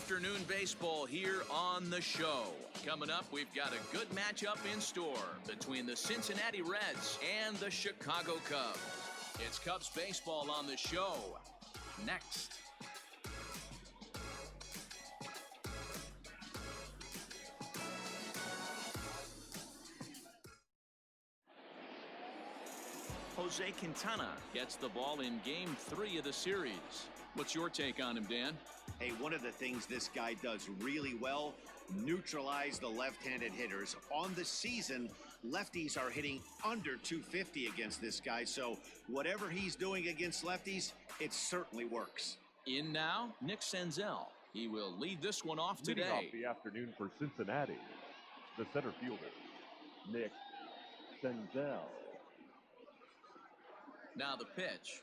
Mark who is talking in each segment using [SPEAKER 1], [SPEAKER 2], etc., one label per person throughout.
[SPEAKER 1] afternoon baseball here on the show. Coming up, we've got a good matchup in store between the Cincinnati Reds and the Chicago Cubs. It's Cubs baseball on the show. Next. Jose Quintana gets the ball in Game 3 of the series. What's your take on him, Dan?
[SPEAKER 2] Hey, one of the things this guy does really well, neutralize the left-handed hitters. On the season, lefties are hitting under 250 against this guy, so whatever he's doing against lefties, it certainly works.
[SPEAKER 1] In now, Nick Senzel. He will lead this one off today.
[SPEAKER 3] Leading off the afternoon for Cincinnati, the center fielder, Nick Senzel.
[SPEAKER 1] Now the pitch.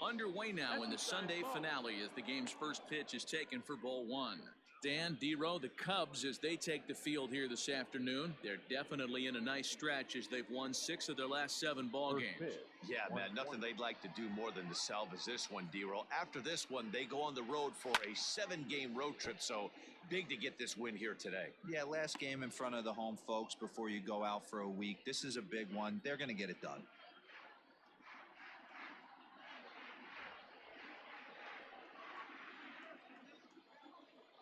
[SPEAKER 1] Underway now in the Sunday finale as the game's first pitch is taken for ball one. Dan, D-Row, the Cubs, as they take the field here this afternoon, they're definitely in a nice stretch as they've won 6 of their last 7 ball games.
[SPEAKER 2] Yeah, man, nothing they'd like to do more than to salvage this one, D-Row. After this one, they go on the road for a 7-game road trip, so big to get this win here today.
[SPEAKER 4] Yeah, last game in front of the home folks before you go out for a week. This is a big one. They're going to get it done.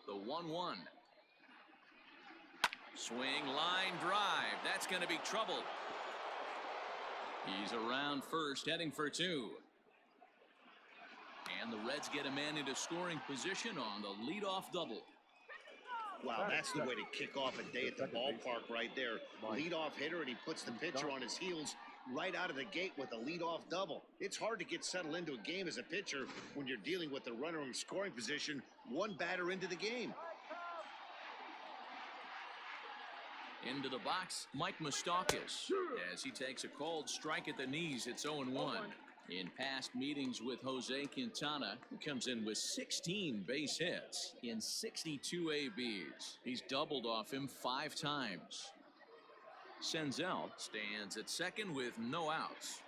[SPEAKER 1] The 1-1. Swing, line, drive. That's going to be trouble. He's around first, heading for 2. And the Reds get a man into scoring position on the leadoff double.
[SPEAKER 2] Wow, that's the way to kick off a day at the ballpark right there. Leadoff hitter, and he puts the pitcher on his heels right out of the gate with a leadoff double. It's hard to get settled into a game as a pitcher when you're dealing with the runner in scoring position, one batter into the game.
[SPEAKER 1] Into the box, Mike Moustakas, as he takes a called strike at the knees. It's 0-1. In past meetings with Jose Quintana, he comes in with 16 base hits in 62 ABs. He's doubled off him 5 times. Senzel stands at second with no outs.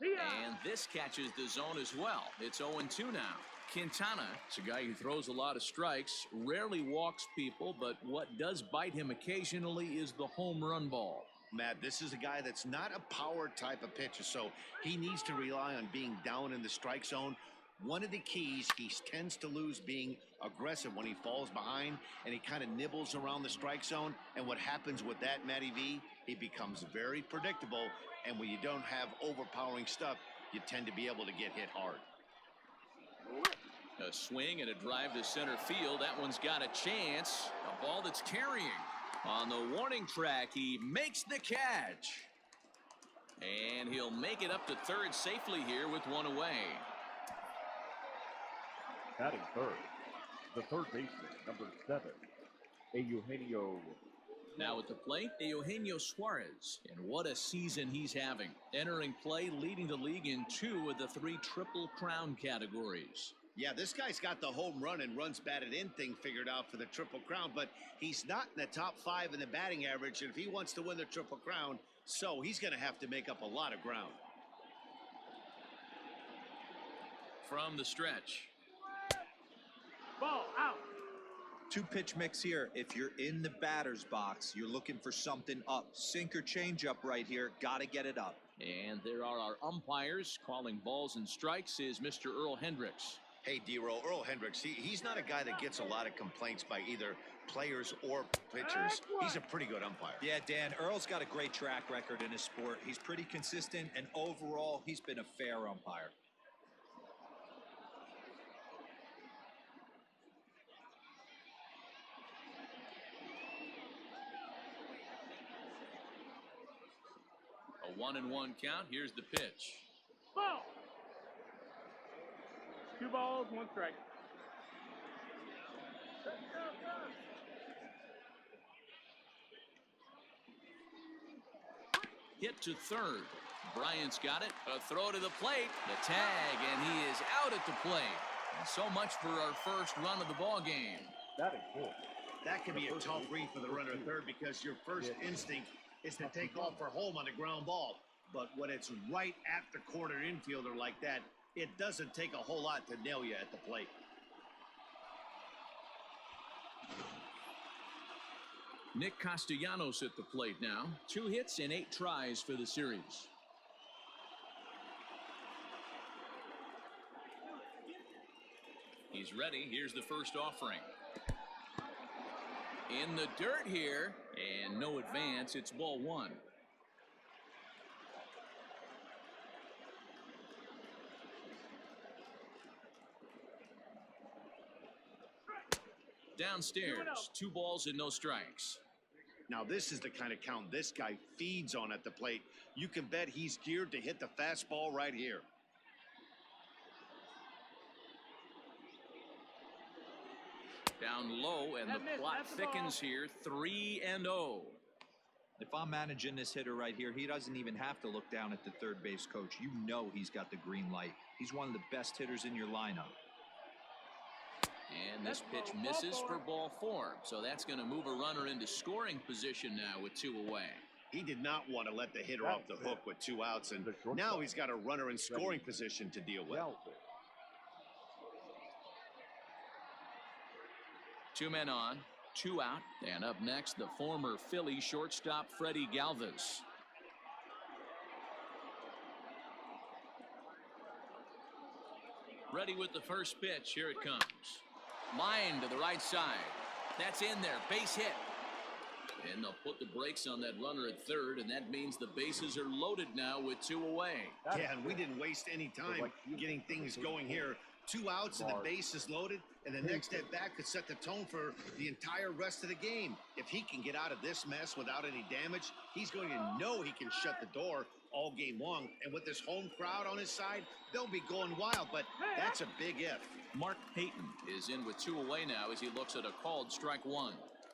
[SPEAKER 1] And this catches the zone as well. It's 0-2 now. Quintana is a guy who throws a lot of strikes, rarely walks people, but what does bite him occasionally is the home run ball.
[SPEAKER 2] Matt, this is a guy that's not a power type of pitcher, so he needs to rely on being down in the strike zone. One of the keys, he tends to lose being aggressive when he falls behind, and he kind of nibbles around the strike zone. And what happens with that, Matty V, he becomes very predictable, and when you don't have overpowering stuff, you tend to be able to get hit hard.
[SPEAKER 1] A swing and a drive to center field. That one's got a chance. A ball that's carrying. On the warning track, he makes the catch. And he'll make it up to third safely here with one away.
[SPEAKER 3] Batting third, the third baseman, number 7, Eugenio.
[SPEAKER 1] Now at the plate, Eugenio Suarez. And what a season he's having. Entering play, leading the league in 2 of the 3 Triple Crown categories.
[SPEAKER 2] Yeah, this guy's got the home run and runs batted in thing figured out for the Triple Crown, but he's not in the top 5 in the batting average, and if he wants to win the Triple Crown, so he's going to have to make up a lot of ground.
[SPEAKER 1] From the stretch.
[SPEAKER 5] Ball out.
[SPEAKER 4] 2-pitch mix here. If you're in the batter's box, you're looking for something up. Sink or change up right here. Got to get it up.
[SPEAKER 1] And there are our umpires calling balls and strikes is Mr. Earl Hendricks.
[SPEAKER 2] Hey, D-Row, Earl Hendricks, he's not a guy that gets a lot of complaints by either players or pitchers. He's a pretty good umpire.
[SPEAKER 4] Yeah, Dan, Earl's got a great track record in his sport. He's pretty consistent, and overall, he's been a fair umpire.
[SPEAKER 1] A 1-1 count. Here's the pitch.
[SPEAKER 5] Ball. 2 balls, 1 strike.
[SPEAKER 1] Hit to third. Bryant's got it. A throw to the plate. The tag, and he is out at the plate. And so much for our first run of the ball game.
[SPEAKER 3] Batting fourth.
[SPEAKER 2] That can be a tough read for the runner third because your first instinct is to take off for home on a ground ball. But when it's right at the corner infielder like that, it doesn't take a whole lot to nail you at the plate.
[SPEAKER 1] Nick Castellanos at the plate now. 2 hits and 8 tries for the series. He's ready. Here's the first offering. In the dirt here, and no advance. It's ball 1. Downstairs, 2 balls and no strikes.
[SPEAKER 2] Now, this is the kind of count this guy feeds on at the plate. You can bet he's geared to hit the fastball right here.
[SPEAKER 1] Down low, and the plot thickens here. 3-0.
[SPEAKER 4] If I'm managing this hitter right here, he doesn't even have to look down at the third base coach. You know he's got the green light. He's one of the best hitters in your lineup.
[SPEAKER 1] And this pitch misses for ball 4. So that's going to move a runner into scoring position now with 2 away.
[SPEAKER 2] He did not want to let the hitter off the hook with 2 outs, and now he's got a runner in scoring position to deal with.
[SPEAKER 1] 2 men on, 2 out, and up next, the former Philly shortstop Freddie Galvis. Ready with the first pitch. Here it comes. Line to the right side. That's in there. Base hit. And they'll put the brakes on that runner at third, and that means the bases are loaded now with 2 away.
[SPEAKER 2] Yeah, and we didn't waste any time getting things going here. 2 outs and the base is loaded, and the next at bat could set the tone for the entire rest of the game. If he can get out of this mess without any damage, he's going to know he can shut the door all game long. And with this home crowd on his side, they'll be going wild, but that's a big if.
[SPEAKER 1] Mark Payton is in with 2 away now as he looks at a called strike 1.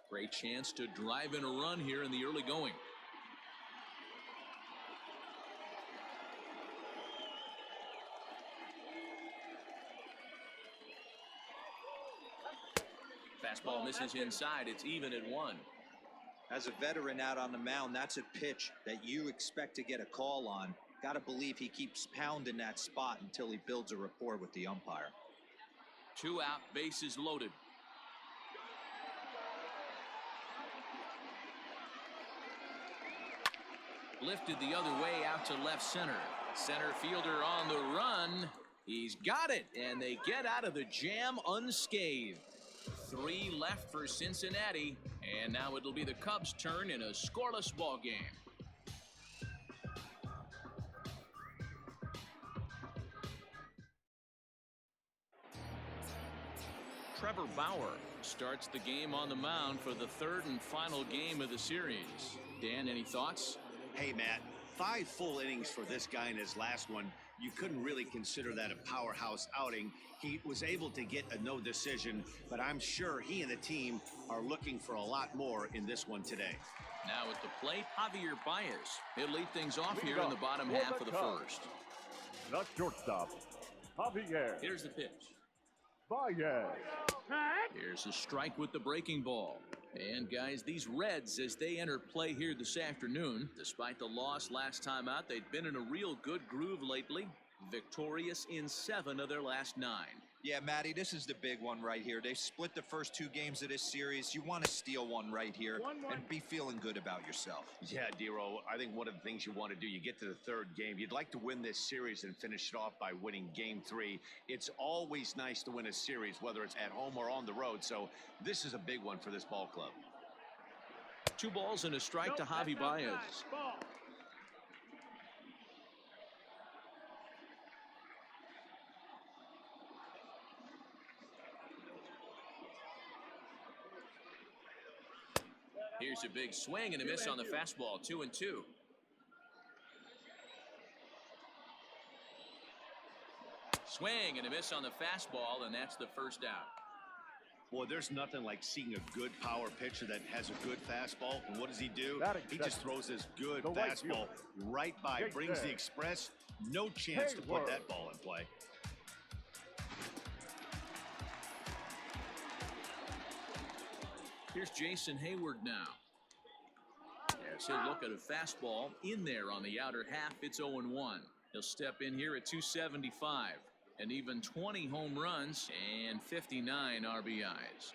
[SPEAKER 1] Great chance to drive in a run here in the early going. Fastball misses inside. It's even at 1.
[SPEAKER 4] As a veteran out on the mound, that's a pitch that you expect to get a call on. Got to believe he keeps pounding that spot until he builds a rapport with the umpire.
[SPEAKER 1] 2 out, bases loaded. Lifted the other way out to left center. Center fielder on the run. He's got it, and they get out of the jam unscathed. 3 left for Cincinnati, and now it'll be the Cubs' turn in a scoreless ball game. Trevor Bauer starts the game on the mound for the 3rd and final game of the series. Dan, any thoughts?
[SPEAKER 2] Hey, Matt, 5 full innings for this guy in his last one. You couldn't really consider that a powerhouse outing. He was able to get a no decision, but I'm sure he and the team are looking for a lot more in this one today.
[SPEAKER 1] Now at the plate, Javier Baez. He'll lead things off here in the bottom half of the first.
[SPEAKER 3] The shortstop, Javier
[SPEAKER 1] Here's the pitch.
[SPEAKER 3] Baez.
[SPEAKER 1] Here's a strike with the breaking ball. And guys, these Reds, as they enter play here this afternoon, despite the loss last time out, they've been in a real good groove lately. Victorious in 7 of their last 9.
[SPEAKER 4] Yeah, Matty, this is the big one right here. They've split the first 2 games of this series. You want to steal one right here and be feeling good about yourself.
[SPEAKER 2] Yeah, Dero, I think one of the things you want to do, you get to the 3rd game, you'd like to win this series and finish it off by winning game 3. It's always nice to win a series, whether it's at home or on the road, so this is a big one for this ball club.
[SPEAKER 1] 2 balls and a strike to Javi Baez. Here's a big swing and a miss on the fastball. 2-2. Swing and a miss on the fastball, and that's the first out.
[SPEAKER 2] Boy, there's nothing like seeing a good power pitcher that has a good fastball. And what does he do? He just throws this good fastball right by, brings the express. No chance to put that ball in play. Here's Jason Hayward now.
[SPEAKER 1] As he'll look at a fastball in there on the outer half, it's 0-1. He'll step in here at 275. And even 20 home runs and 59 RBIs.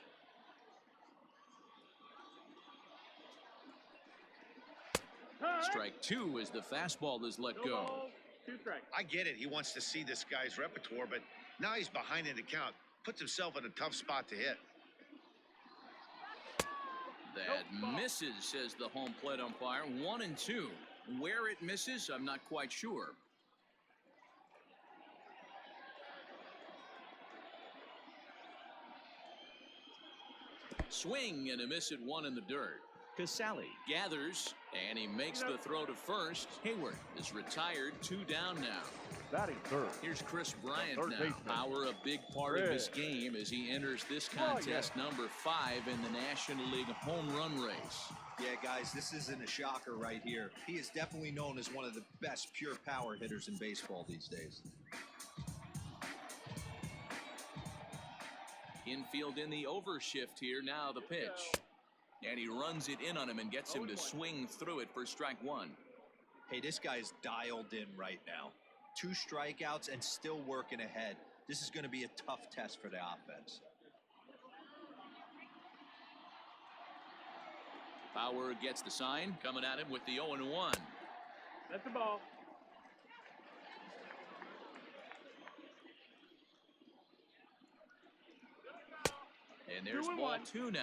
[SPEAKER 1] Strike two as the fastball is let go.
[SPEAKER 5] 2 strikes.
[SPEAKER 2] I get it. He wants to see this guy's repertoire, but now he's behind in the count. Puts himself in a tough spot to hit.
[SPEAKER 1] That misses, says the home plate umpire. 1-2. Where it misses, I'm not quite sure. Swing and a miss at one in the dirt. Casale gathers, and he makes the throw to first. Hayward is retired, 2 down now.
[SPEAKER 3] Batting third.
[SPEAKER 1] Here's Chris Bryant
[SPEAKER 3] Third
[SPEAKER 1] now.
[SPEAKER 3] baseman.
[SPEAKER 1] Power a big part of his game as he enters this contest, number 5 in the National League home run race.
[SPEAKER 4] Yeah, guys, this isn't a shocker right here. He is definitely known as one of the best pure power hitters in baseball these days.
[SPEAKER 1] Infield in the overshift here. Now the pitch. And he runs it in on him and gets him to swing through it for strike one.
[SPEAKER 4] Hey, this guy's dialed in right now. 2 strikeouts and still working ahead. This is going to be a tough test for the offense.
[SPEAKER 1] Bauer gets the sign, coming at him with the 0-1.
[SPEAKER 5] That's the ball.
[SPEAKER 1] And there's ball 2 now.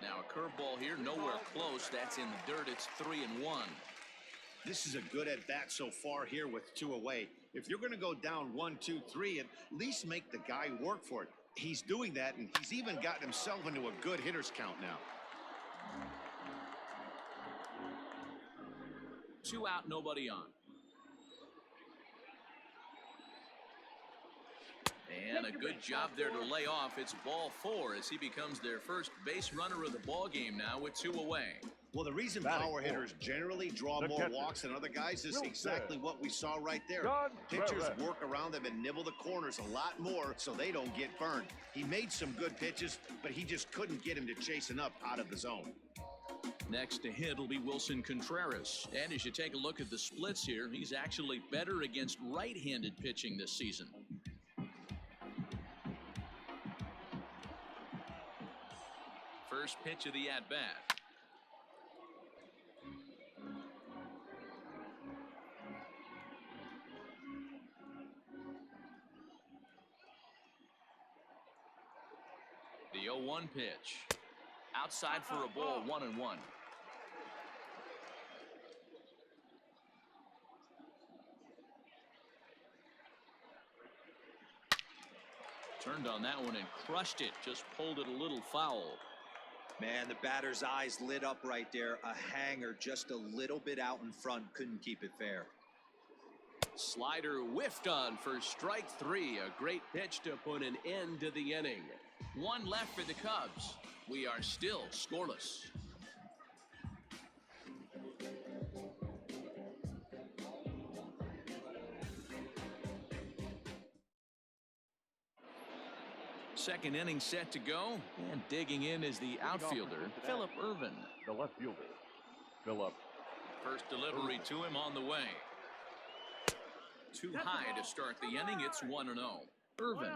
[SPEAKER 1] Now a curveball here, nowhere close. That's in the dirt. It's 3-1.
[SPEAKER 2] This is a good at-bat so far here with 2 away. If you're going to go down 1, 2, 3, at least make the guy work for it. He's doing that, and he's even gotten himself into a good hitter's count now.
[SPEAKER 1] 2 out, nobody on. And a good job there to lay off. It's ball 4 as he becomes their first base runner of the ball game now with 2 away.
[SPEAKER 2] Well, the reason power hitters generally draw more walks than other guys is exactly what we saw right there. Pitchers work around them and nibble the corners a lot more so they don't get burned. He made some good pitches, but he just couldn't get him to chase enough out of the zone.
[SPEAKER 1] Next to hit will be Wilson Contreras. And as you take a look at the splits here, he's actually better against right-handed pitching this season. First pitch of the at-bat. The 0-1 pitch. Outside for a ball, 1-1. Turned on that one and crushed it. Just pulled it a little foul.
[SPEAKER 4] Man, the batter's eyes lit up right there. A hanger just a little bit out in front. Couldn't keep it fair.
[SPEAKER 1] Slider whiffed on for strike 3. A great pitch to put an end to the inning. 1 left for the Cubs. We are still scoreless. Second inning set to go, and digging in is the outfielder, Phillip Ervin.
[SPEAKER 3] The left fielder, Phillip.
[SPEAKER 1] First delivery to him on the way. Too high to start the inning. It's 1-0. Ervin,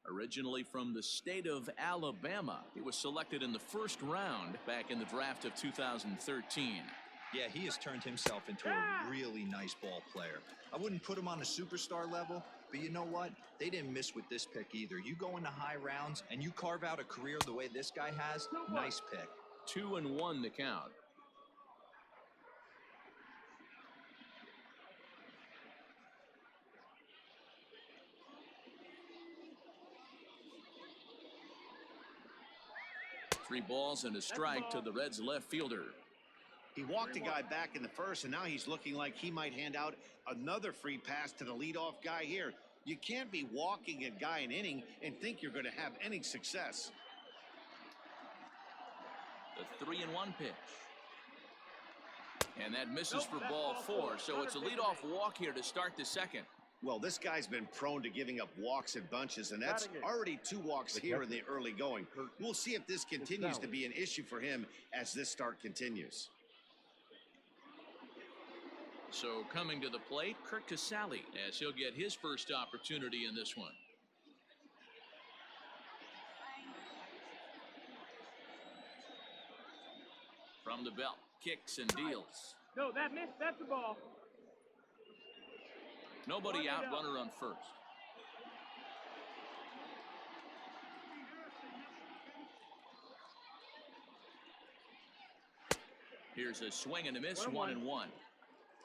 [SPEAKER 1] originally from the state of Alabama, he was selected in the first round back in the draft of 2013.
[SPEAKER 4] Yeah, he has turned himself into a really nice ball player. I wouldn't put him on a superstar level, but you know what? They didn't miss with this pick either. You go into high rounds and you carve out a career the way this guy has, nice pick.
[SPEAKER 1] 2-1 the count. Three balls and a strike to the Reds left fielder.
[SPEAKER 2] He walked a guy back in the first, and now he's looking like he might hand out another free pass to the leadoff guy here. You can't be walking a guy an inning and think you're going to have any success.
[SPEAKER 1] The 3-1 pitch. And that misses for ball 4, so it's a leadoff walk here to start the second.
[SPEAKER 2] Well, this guy's been prone to giving up walks in bunches, and that's already 2 walks here in the early going. We'll see if this continues to be an issue for him as this start continues.
[SPEAKER 1] So coming to the plate, Kirk Casale, as he'll get his first opportunity in this one. From the belt, kicks and deals.
[SPEAKER 5] No, that missed. That's the ball.
[SPEAKER 1] Nobody out, runner on first. Here's a swing and a miss, 1-1.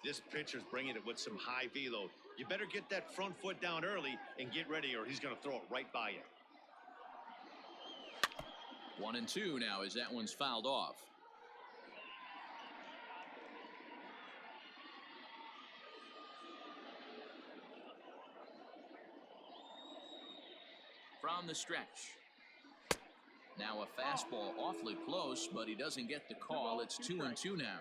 [SPEAKER 2] This pitcher's bringing it with some high velo. You better get that front foot down early and get ready, or he's going to throw it right by you.
[SPEAKER 1] 1-2 now as that one's fouled off. From the stretch. Now a fastball awfully close, but he doesn't get the call. It's 2-2 now.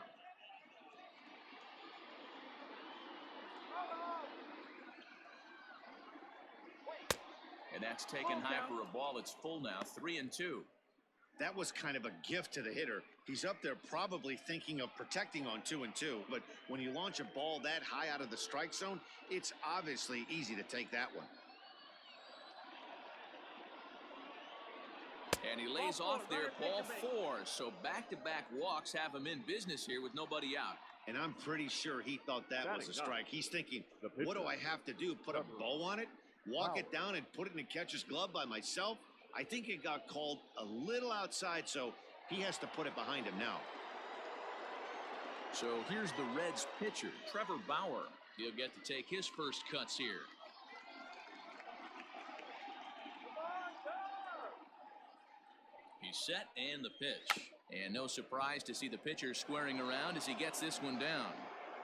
[SPEAKER 1] And that's taken high for a ball. It's full now, 3-2.
[SPEAKER 2] That was kind of a gift to the hitter. He's up there probably thinking of protecting on 2-2, but when you launch a ball that high out of the strike zone, it's obviously easy to take that one.
[SPEAKER 1] And he lays off there, ball 4. So back-to-back walks have him in business here with nobody out.
[SPEAKER 2] And I'm pretty sure he thought that was a strike. He's thinking, what do I have to do? Put a bow on it? Walk it down and put it in the catcher's glove by myself? I think it got called a little outside, so he has to put it behind him now.
[SPEAKER 1] So here's the Reds pitcher, Trevor Bauer. He'll get to take his first cuts here. He's set and the pitch. And no surprise to see the pitcher squaring around as he gets this one down.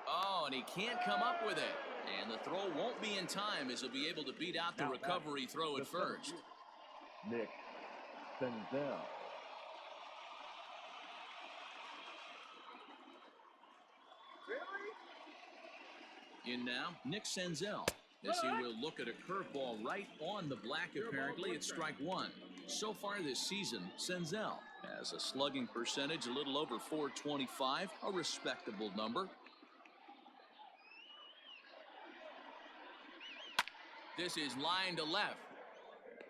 [SPEAKER 1] Oh, and he can't come up with it. And the throw won't be in time as he'll be able to beat out the recovery throw at first.
[SPEAKER 3] Nick Senzel.
[SPEAKER 1] In now, Nick Senzel, as he will look at a curveball right on the black. Apparently, it's strike 1. So far this season, Senzel has a slugging percentage a little over .425, a respectable number. This is line to left.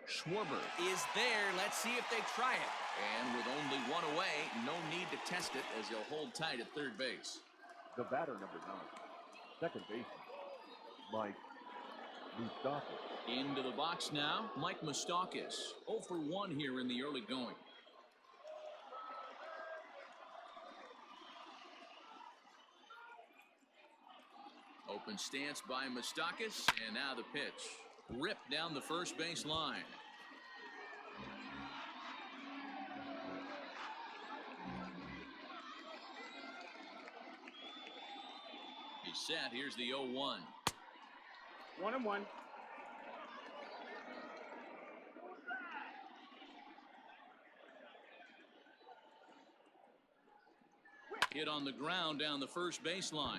[SPEAKER 1] Schwarber is there. Let's see if they try it. And with only one away, no need to test it as he'll hold tight at third base.
[SPEAKER 3] The batter, number 9. Second baseman, Mike Moustakas.
[SPEAKER 1] Into the box now, Mike Moustakas. 0 for 1 here in the early going. Open stance by Moustakas, and now the pitch. Ripped down the first base line. He's set. Here's the 0-1.
[SPEAKER 5] 1-1.
[SPEAKER 1] Hit on the ground down the first baseline,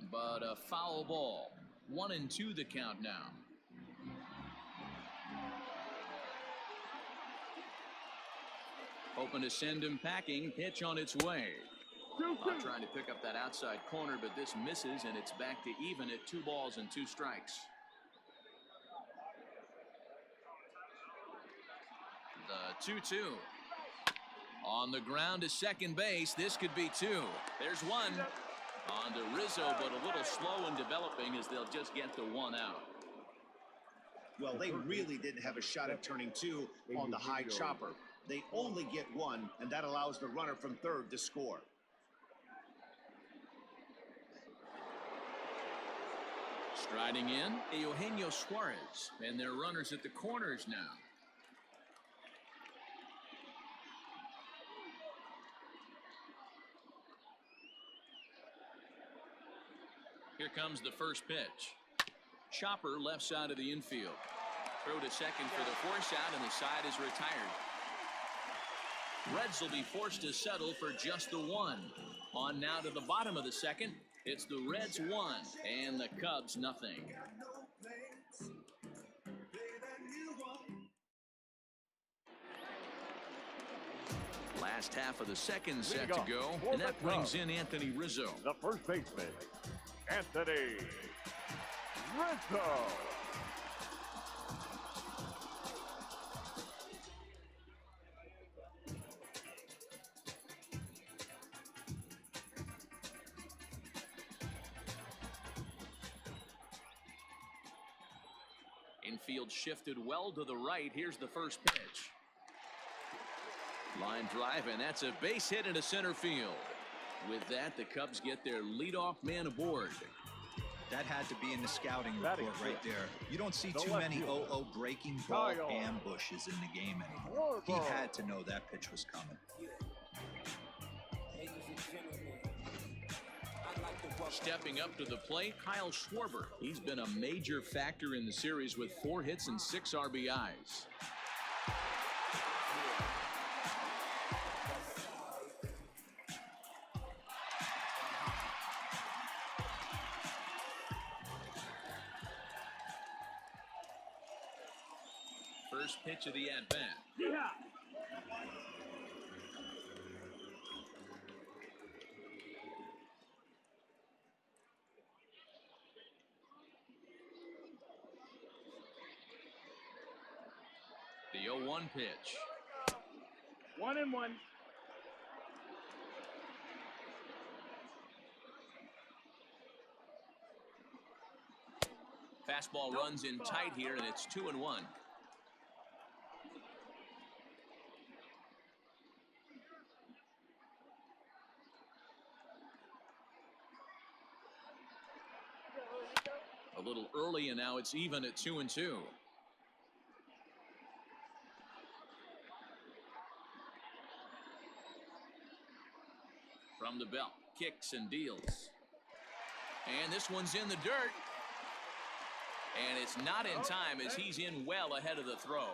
[SPEAKER 1] but a foul ball. 1-2 the count now. Hoping to send him packing. Pitch on its way. Trying to pick up that outside corner, but this misses, and it's back to even at 2 balls and 2 strikes. The 2-2. On the ground to second base. This could be 2. There's 1. On to Rizzo, but a little slow in developing as they'll just get the 1 out.
[SPEAKER 2] Well, they really didn't have a shot at turning 2 on the high chopper. They only get 1, and that allows the runner from third to score.
[SPEAKER 1] Striding in, Eugenio Suarez, and their runners at the corners now. Here comes the first pitch. Chopper left side of the infield. Throw to second for the force out, and the side is retired. Reds will be forced to settle for just the 1. On now to the bottom of the second. It's the Reds 1 and the Cubs nothing. last half of the second set
[SPEAKER 3] Leading
[SPEAKER 1] to
[SPEAKER 3] off
[SPEAKER 1] go,
[SPEAKER 3] for
[SPEAKER 1] and
[SPEAKER 3] the
[SPEAKER 1] that brings
[SPEAKER 3] Cubs,
[SPEAKER 1] in Anthony Rizzo.
[SPEAKER 3] the first baseman, Anthony Rizzo.
[SPEAKER 1] Infield shifted well to the right. Here's the first pitch. Line drive, and that's a base hit into center field. With that, the Cubs get their leadoff man aboard.
[SPEAKER 4] That had to be in the scouting
[SPEAKER 3] Batting
[SPEAKER 4] report right
[SPEAKER 3] fifth.
[SPEAKER 4] there. You don't see
[SPEAKER 3] The
[SPEAKER 4] too
[SPEAKER 3] left
[SPEAKER 4] many
[SPEAKER 3] fielder,
[SPEAKER 4] 0-0 breaking ball
[SPEAKER 3] Kyle
[SPEAKER 4] ambushes in the game anymore. He
[SPEAKER 3] Schwarber.
[SPEAKER 4] had to know that pitch was coming.
[SPEAKER 1] Stepping up to the plate, Kyle Schwarber. He's been a major factor in the series with 4 hits and 6 RBIs. First pitch of the at-bat.
[SPEAKER 5] Yeah.
[SPEAKER 1] The 0-1 pitch.
[SPEAKER 5] 1-1.
[SPEAKER 1] Fastball runs in tight here, and it's 2-1. A little early, and now it's even at 2-2. From the belt, kicks and deals. And this one's in the dirt. And it's not in time as he's in well ahead of the throw.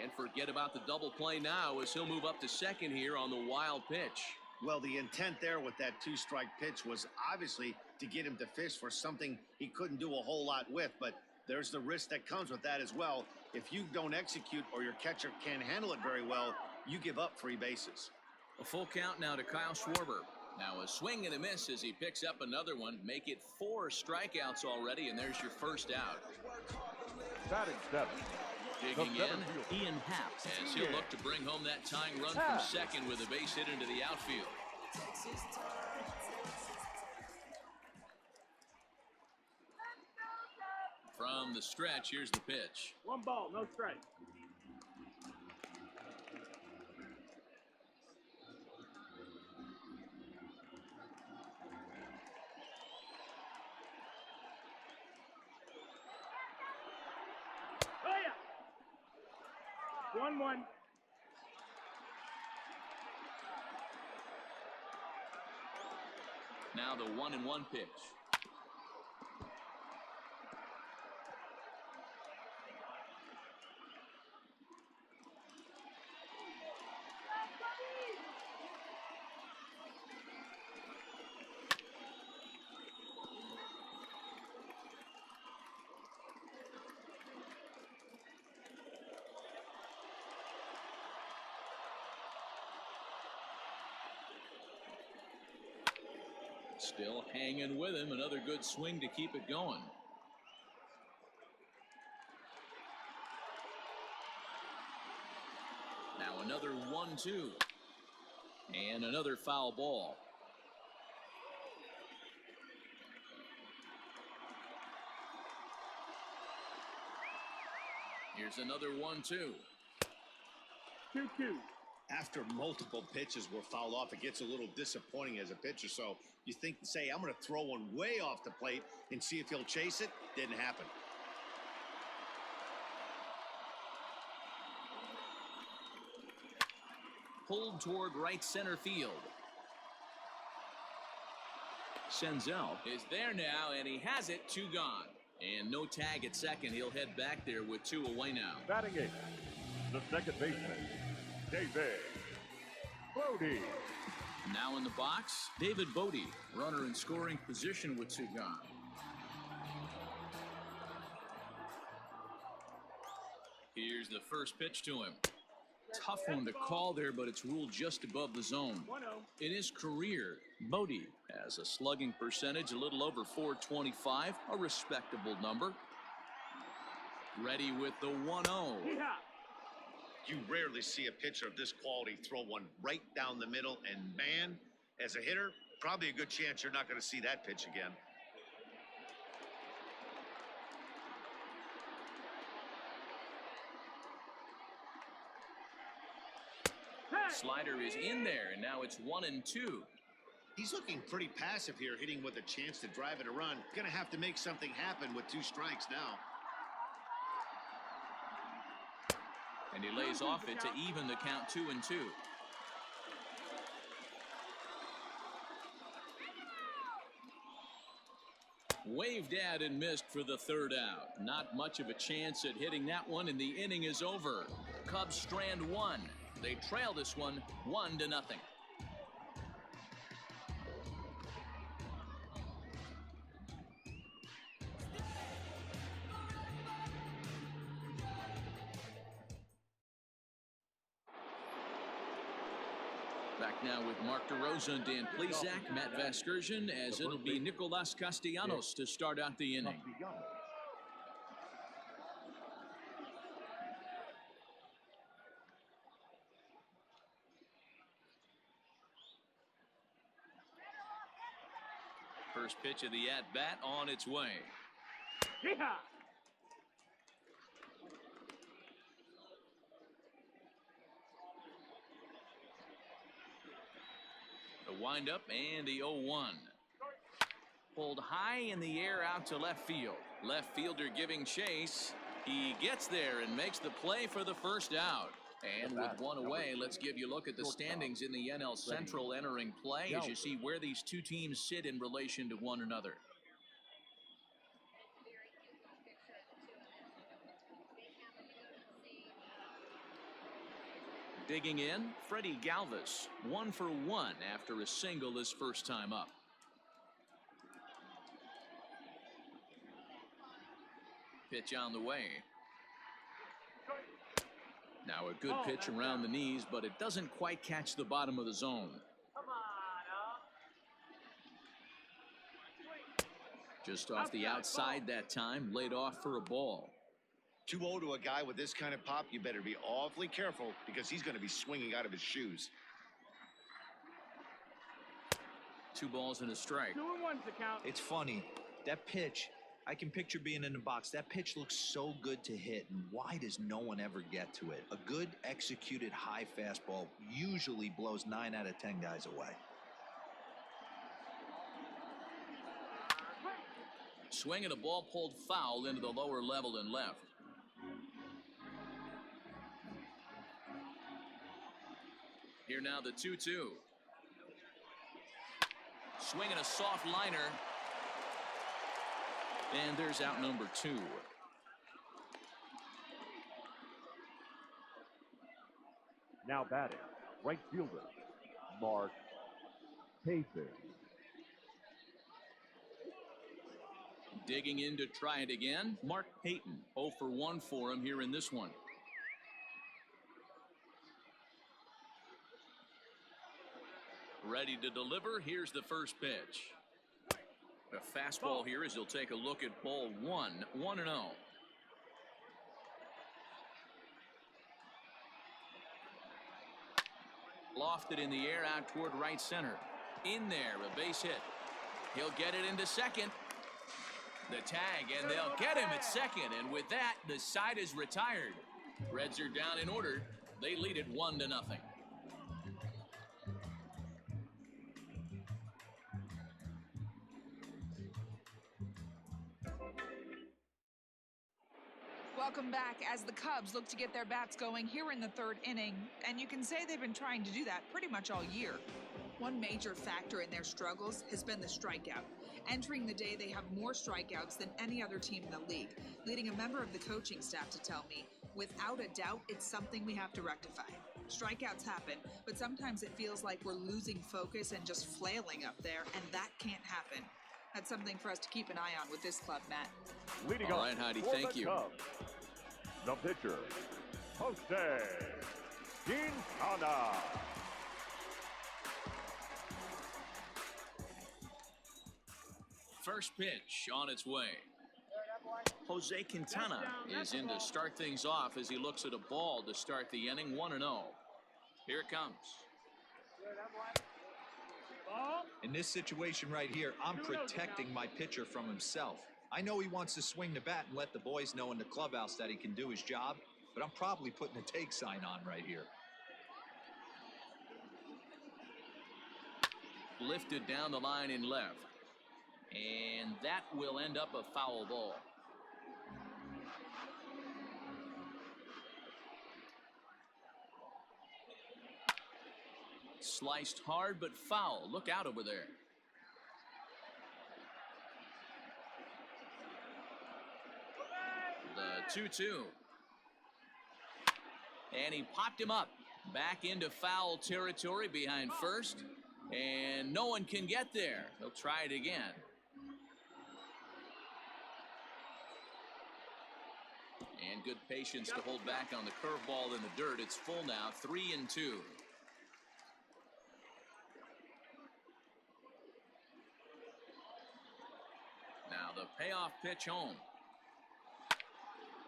[SPEAKER 1] And forget about the double play now as he'll move up to second here on the wild pitch.
[SPEAKER 2] Well, the intent there with that 2-strike pitch was obviously to get him to fish for something he couldn't do a whole lot with, but there's the risk that comes with that as well. If you don't execute or your catcher can't handle it very well, you give up free bases.
[SPEAKER 1] A full count now to Kyle Schwarber. Now a swing and a miss as he picks up another one. Make it 4 strikeouts already, and there's your first out.
[SPEAKER 3] Batting seventh,
[SPEAKER 1] Digging
[SPEAKER 3] the center
[SPEAKER 1] in,
[SPEAKER 3] fielder,
[SPEAKER 1] Ian Happ, as he'll look to bring home that tying run from second with a base hit into the outfield. From the stretch, here's the pitch.
[SPEAKER 5] 1 ball, no strike. Oh yeah. 1-1.
[SPEAKER 1] Now the 1-1 pitch. Still hanging with him. Another good swing to keep it going. Now another 1-2. And another foul ball. Here's another 1-2.
[SPEAKER 5] 2-2.
[SPEAKER 2] After multiple pitches were fouled off, it gets a little disappointing as a pitcher. So you think, say, I'm going to throw one way off the plate and see if he'll chase it. Didn't happen.
[SPEAKER 1] Pulled toward right center field. Senzel is there now, and he has it. 2 gone. And no tag at second. He'll head back there with 2 away now.
[SPEAKER 3] batting eighth, the second baseman, David Bodie.
[SPEAKER 1] Now in the box, David Bodie, runner in scoring position with 2 gone. Here's the first pitch to him. Tough one to call there, but it's ruled just above the zone.
[SPEAKER 5] 1-0.
[SPEAKER 1] In his career, Bodie has a slugging percentage a little over .425, a respectable number. Ready with the 1-0.
[SPEAKER 5] Yeah.
[SPEAKER 2] You rarely see a pitcher of this quality throw one right down the middle, and man, as a hitter, probably a good chance you're not going to see that pitch again.
[SPEAKER 1] Slider is in there, and now it's 1-2.
[SPEAKER 2] He's looking pretty passive here, hitting with a chance to drive it a run. Going to have to make something happen with 2 strikes now.
[SPEAKER 1] And he lays off it to even the count 2-2. Waved at and missed for the 3rd out. Not much of a chance at hitting that one, and the inning is over. Cubs strand 1. They trail this one 1-0. Back now with Mark DeRosa and Dan Plesac, Matt Vasgersian, as it'll be Nicolas Castellanos to start out the inning. First pitch of the at-bat on its way.
[SPEAKER 5] Yeah.
[SPEAKER 1] The windup and the 0-1. Pulled high in the air out to left field. Left fielder giving chase. He gets there and makes the play for the first out. And with one away, let's give you a look at the standings in the NL Central entering play as you see where these two teams sit in relation to one another. Digging in, Freddie Galvis, 1 for 1 after a single his first time up. Pitch on the way. Now a good pitch around the knees, but it doesn't quite catch the bottom of the zone.
[SPEAKER 5] Come on,
[SPEAKER 1] Just off the outside that time, laid off for a ball.
[SPEAKER 2] 2-0 to a guy with this kind of pop, you better be awfully careful because he's going to be swinging out of his shoes.
[SPEAKER 1] 2 balls and a strike.
[SPEAKER 5] 2-1's the count.
[SPEAKER 4] It's funny. That pitch, I can picture being in the box. That pitch looks so good to hit, and why does no one ever get to it? A good executed high fastball usually blows 9 out of 10 guys away.
[SPEAKER 1] Swing and a ball pulled foul into the lower level and left. Here now the 2-2. Swinging a soft liner. And there's out number 2.
[SPEAKER 3] Now batting, right fielder, Mark Payton.
[SPEAKER 1] Digging in to try it again, Mark Payton. 0 for 1 for him here in this one. Ready to deliver. Here's the first pitch. A fastball here as he'll take a look at ball 1. 1-0. Lofted in the air out toward right center. In there, a base hit. He'll get it into second. The tag, and they'll get him at second. And with that, the side is retired. Reds are down in order. They lead it 1-0.
[SPEAKER 6] Welcome back as the Cubs look to get their bats going here in the 3rd inning, and you can say they've been trying to do that pretty much all year. One major factor in their struggles has been the strikeout. Entering the day, they have more strikeouts than any other team in the league, leading a member of the coaching staff to tell me, without a doubt, it's something we have to rectify. Strikeouts happen, but sometimes it feels like we're losing focus and just flailing up there, and that can't happen. That's something for us to keep an eye on with this club, Matt.
[SPEAKER 3] Leading
[SPEAKER 1] All
[SPEAKER 3] off
[SPEAKER 1] right, Heidi,
[SPEAKER 3] for
[SPEAKER 1] thank
[SPEAKER 3] the
[SPEAKER 1] you.
[SPEAKER 3] Cubs, the pitcher, Jose Quintana.
[SPEAKER 1] First pitch on its way. Jose Quintana is in to start things off as he looks at a ball to start the inning. 1-0. Here it comes.
[SPEAKER 4] In this situation right here, I'm protecting my pitcher from himself. I know he wants to swing the bat and let the boys know in the clubhouse that he can do his job, but I'm probably putting a take sign on right here.
[SPEAKER 1] Lifted down the line in left. And that will end up a foul ball. Sliced hard but foul. Look out over there. The 2-2. And he popped him up. Back into foul territory behind first. And no one can get there. He'll try it again. And good patience to hold back on the curveball in the dirt. It's full now, 3-2. Now the payoff pitch home.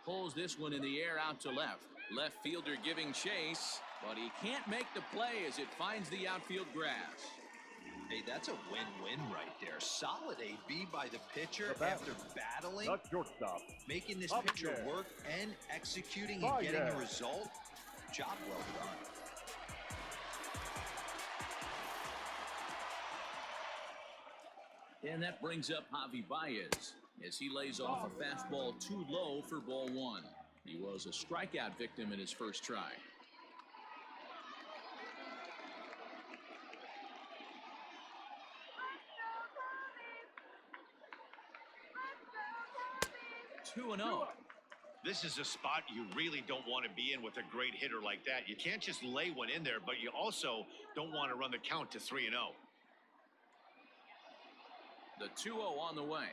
[SPEAKER 1] Pulls this one in the air out to left. Left fielder giving chase, but he can't make the play as it finds the outfield grass.
[SPEAKER 4] Hey, that's a win-win right there. Solid AB by the pitcher after battling,
[SPEAKER 3] The shortstop.
[SPEAKER 4] making this
[SPEAKER 3] Up
[SPEAKER 4] pitcher
[SPEAKER 3] there.
[SPEAKER 4] work and executing
[SPEAKER 3] Oh,
[SPEAKER 4] and getting
[SPEAKER 3] yeah.
[SPEAKER 4] a result. Job well done.
[SPEAKER 1] And that brings up Javi Baez as he lays off a fastball too low for ball one. He was a strikeout victim in his first try. Two and 0.
[SPEAKER 2] This is a spot you really don't want to be in with a great hitter like that. You can't just lay one in there, but you also don't want to run the count to 3-0.
[SPEAKER 1] The 2-0 on the way.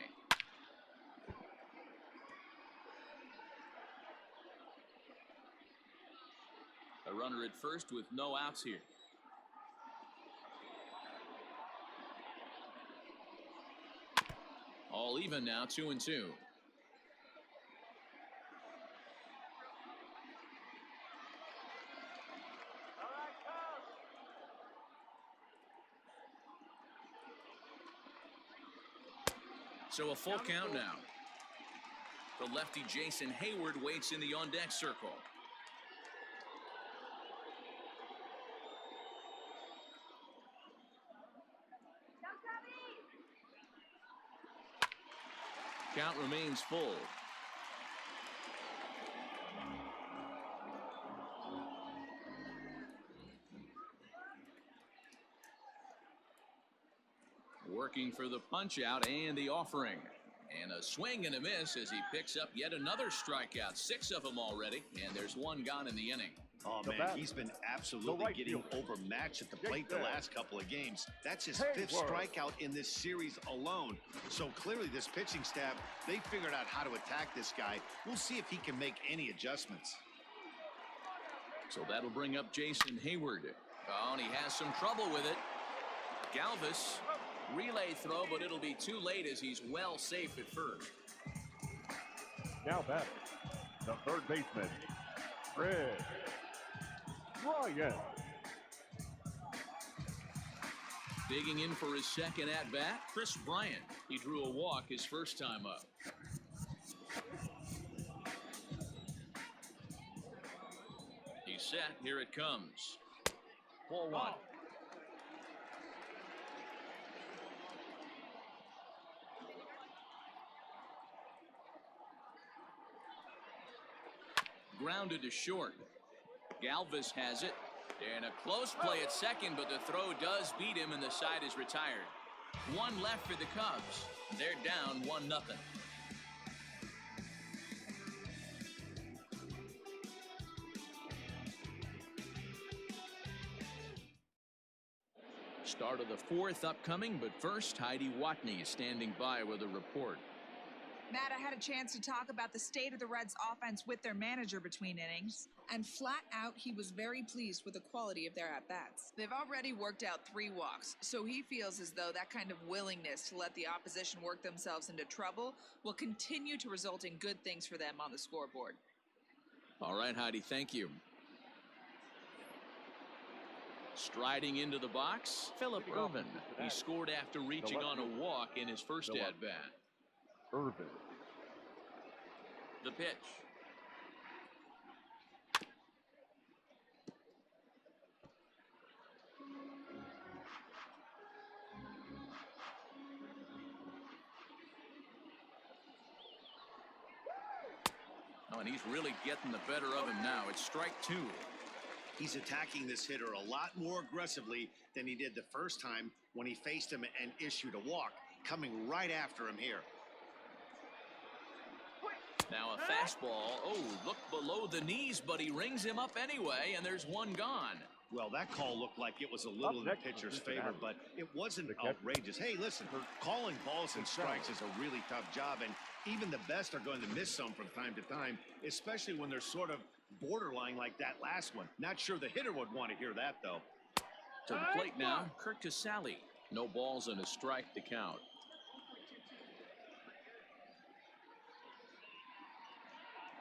[SPEAKER 1] A runner at first with no outs here. All even now, 2-2. So a full count now. The lefty Jason Hayward waits in the on-deck circle. Count remains full. Working for the punch out and the offering. And a swing and a miss as he picks up yet another strikeout. 6 of them already, and there's one gone in the inning.
[SPEAKER 2] Oh,
[SPEAKER 3] The
[SPEAKER 2] man,
[SPEAKER 3] bat.
[SPEAKER 2] he's been absolutely
[SPEAKER 3] right
[SPEAKER 2] getting
[SPEAKER 3] fielder.
[SPEAKER 2] overmatched at the
[SPEAKER 3] Jake
[SPEAKER 2] plate the
[SPEAKER 3] there.
[SPEAKER 2] last couple of games. That's his
[SPEAKER 3] Hayward.
[SPEAKER 2] 5th strikeout in this series alone. So clearly this pitching staff, they figured out how to attack this guy. We'll see if he can make any adjustments.
[SPEAKER 1] So that'll bring up Jason Hayward. Oh, and he has some trouble with it. Galvis, relay throw, but it'll be too late as he's well safe at first.
[SPEAKER 3] Now batting, the third baseman, Fred Bryant.
[SPEAKER 1] Digging in for his second at-bat, Chris Bryant. He drew a walk his first time up. He's set. Here it comes. Ball one. Grounded to short. Galvis has it. And a close play at second, but the throw does beat him and the side is retired. One left for the Cubs. They're down 1-0. Start of the 4th upcoming, but first Heidi Watney standing by with a report.
[SPEAKER 6] Matt, I had a chance to talk about the state of the Reds' offense with their manager between innings, and flat out, he was very pleased with the quality of their at-bats. They've already worked out 3 walks, so he feels as though that kind of willingness to let the opposition work themselves into trouble will continue to result in good things for them on the scoreboard.
[SPEAKER 1] All right, Heidi, thank you. Striding into the box, Philip Irvin. He scored after reaching on a walk in his first at-bat.
[SPEAKER 3] Irvin.
[SPEAKER 1] The pitch. Oh, and he's really getting the better of him now. It's strike 2.
[SPEAKER 2] He's attacking this hitter a lot more aggressively than he did the first time when he faced him and issued a walk, coming right after him here.
[SPEAKER 1] Now a fastball. Oh, look below the knees, but he rings him up anyway, and there's one gone.
[SPEAKER 2] Well, that call looked like it was a little in the pitcher's favor, but it wasn't outrageous. Hey, listen, calling balls and strikes is a really tough job, and even the best are going to miss some from time to time, especially when they're sort of borderline like that last one. Not sure the hitter would want to hear that, though.
[SPEAKER 1] To the plate now, Kirk Casale. No balls and a strike to count.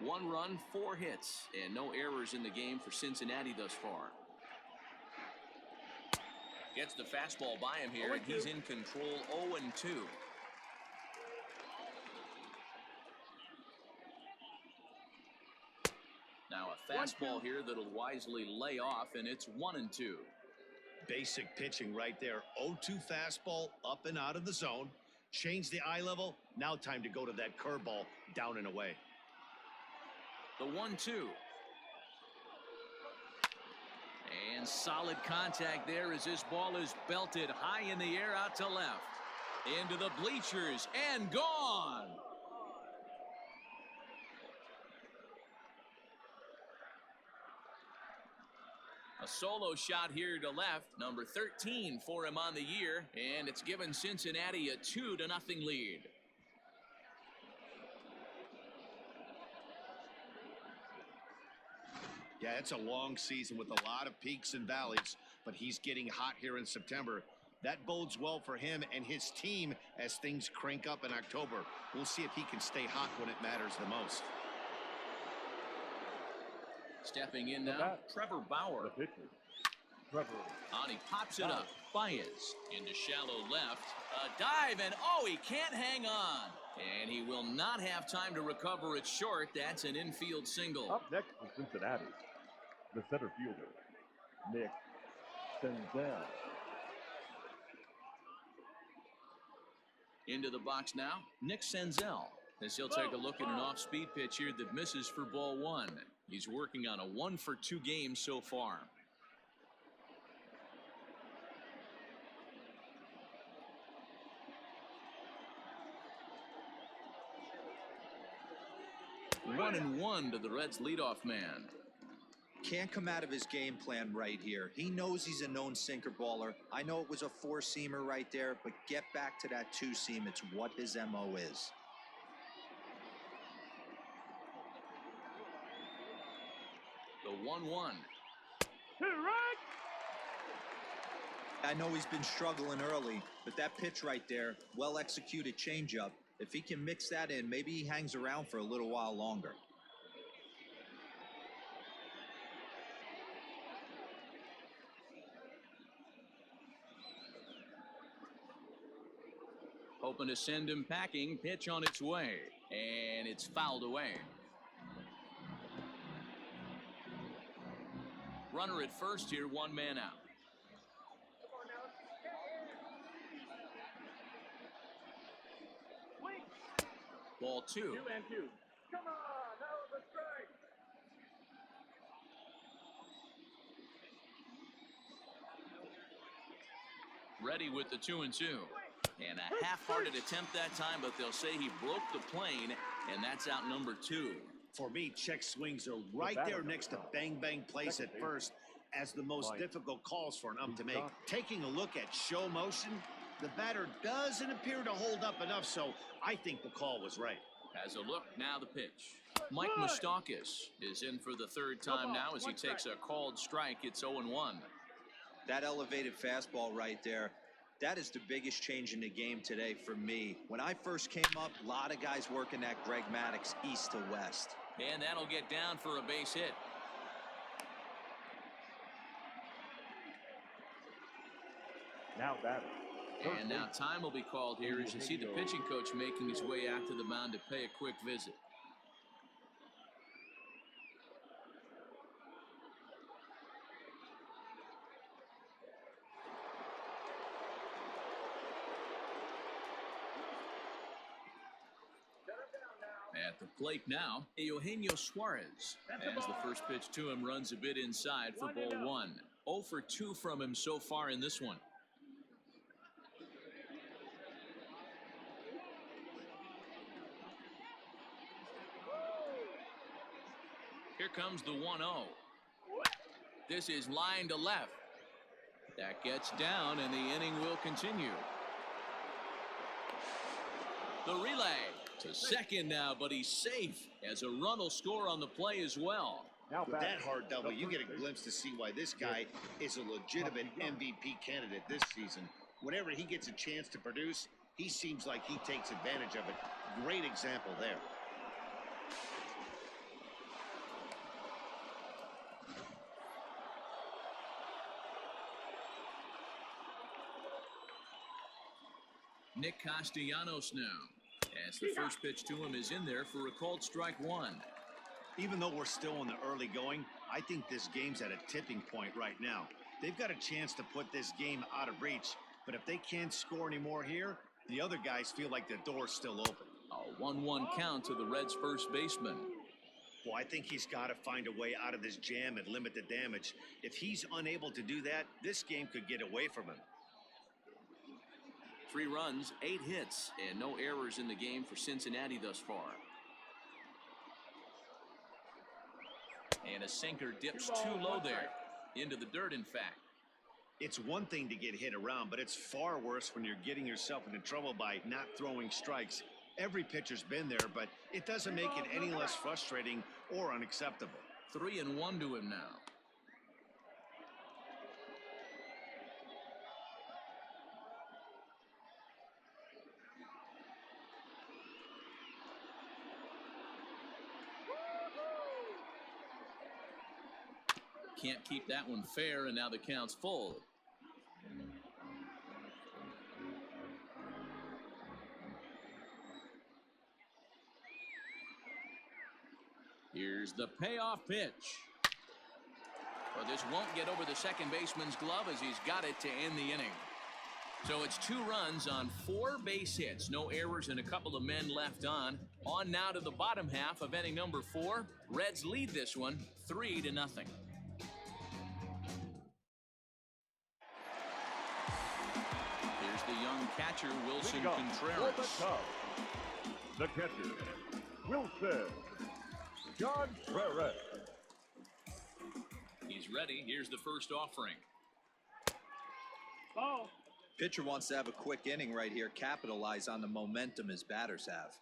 [SPEAKER 1] One run, 4 hits, and no errors in the game for Cincinnati thus far. Gets the fastball by him here, and he's in control. 0-2. Now a fastball here that'll wisely lay off, and it's 1-2.
[SPEAKER 2] Basic pitching right there. 0-2 fastball up and out of the zone. Change the eye level. Now time to go to that curveball down and away.
[SPEAKER 1] The 1-2. And solid contact there as this ball is belted high in the air out to left. Into the bleachers and gone. A solo shot here to left, number 13 for him on the year, and it's given Cincinnati a 2-0 lead.
[SPEAKER 2] Yeah, it's a long season with a lot of peaks and valleys, but he's getting hot here in September. That bodes well for him and his team as things crank up in October. We'll see if he can stay hot when it matters the most.
[SPEAKER 1] Stepping in now, Trevor Bauer.
[SPEAKER 3] The pitcher. Trevor.
[SPEAKER 1] On, he pops it up. Baez into shallow left. A dive, and oh, he can't hang on. And he will not have time to recover it short. That's an infield single.
[SPEAKER 3] Up next for Cincinnati, the center fielder, Nick Senzel.
[SPEAKER 1] Into the box now, Nick Senzel, as he'll take a look at an off-speed pitch here that misses for ball 1. He's working on a 1-for-2 game so far. One and 1 to the Reds' leadoff man.
[SPEAKER 4] Can't come out of his game plan right here. He knows he's a known sinker baller. I know it was a 4-seamer right there, but get back to that 2-seam. It's what his MO is.
[SPEAKER 1] The 1-1.
[SPEAKER 4] I know he's been struggling early, but that pitch right there, well-executed changeup, if he can mix that in, maybe he hangs around for a little while longer.
[SPEAKER 1] Hoping to send him packing. Pitch on its way, and it's fouled away. Runner at first here, 1 man out. Ball 2.
[SPEAKER 5] 2-2. Come on, that was a strike.
[SPEAKER 1] Ready with the 2-2. And a half-hearted attempt that time, but they'll say he broke the plane, and that's out number 2.
[SPEAKER 2] For me, check swings are right there next to bang-bang plays at first as the most difficult calls for an ump to make. Taking a look at show motion, the batter doesn't appear to hold up enough, so I think the call was right.
[SPEAKER 1] Has a look, now the pitch. Mike Moustakas is in for the third time now as he takes a called strike. It's 0-1.
[SPEAKER 4] That elevated fastball right there, that is the biggest change in the game today for me. When I first came up, a lot of guys working that Greg Maddux east to west.
[SPEAKER 1] And that'll get down for a base hit.
[SPEAKER 3] Now batting.
[SPEAKER 1] And now time will be called here as you see the pitching coach making his way out to the mound to pay a quick visit. At the plate now, Eugenio Suarez, as the first pitch to him runs a bit inside for ball one. 0 for 2 from him so far in this one. Here comes the 1-0. This is line to left. That gets down, and the inning will continue. The relay to second now, but he's safe as a run will score on the play as well.
[SPEAKER 3] Now
[SPEAKER 2] With that hard double, you get a glimpse to see why this guy is a legitimate MVP candidate this season. Whenever he gets a chance to produce, he seems like he takes advantage of it. Great example there.
[SPEAKER 1] Nick Castellanos now, as the first pitch to him is in there for a called strike one.
[SPEAKER 2] Even though we're still in the early going, I think this game's at a tipping point right now. They've got a chance to put this game out of reach, but if they can't score any more here, the other guys feel like the door's still open.
[SPEAKER 1] A 1-1 count to the Reds' first baseman.
[SPEAKER 2] Well, I think he's got to find a way out of this jam and limit the damage. If he's unable to do that, this game could get away from him.
[SPEAKER 1] 3 runs, 8 hits, and no errors in the game for Cincinnati thus far. And a sinker dips too low there. Into the dirt, in fact.
[SPEAKER 2] It's one thing to get hit around, but it's far worse when you're getting yourself into trouble by not throwing strikes. Every pitcher's been there, but it doesn't make it any less frustrating or unacceptable.
[SPEAKER 1] 3-1 to him now. Can't keep that one fair, and now the count's full. Here's the payoff pitch. Well, this won't get over the second baseman's glove as he's got it to end the inning. So it's 2 runs on 4 base hits. No errors and a couple of men left on. On now to the bottom half of inning number 4. Reds lead this one 3-0. Here's the young catcher, Wilson Contreras.
[SPEAKER 3] The catcher, Wilson Contreras.
[SPEAKER 1] He's ready. Here's the first offering.
[SPEAKER 5] Ball.
[SPEAKER 4] Pitcher wants to have a quick inning right here, capitalize on the momentum his batters have.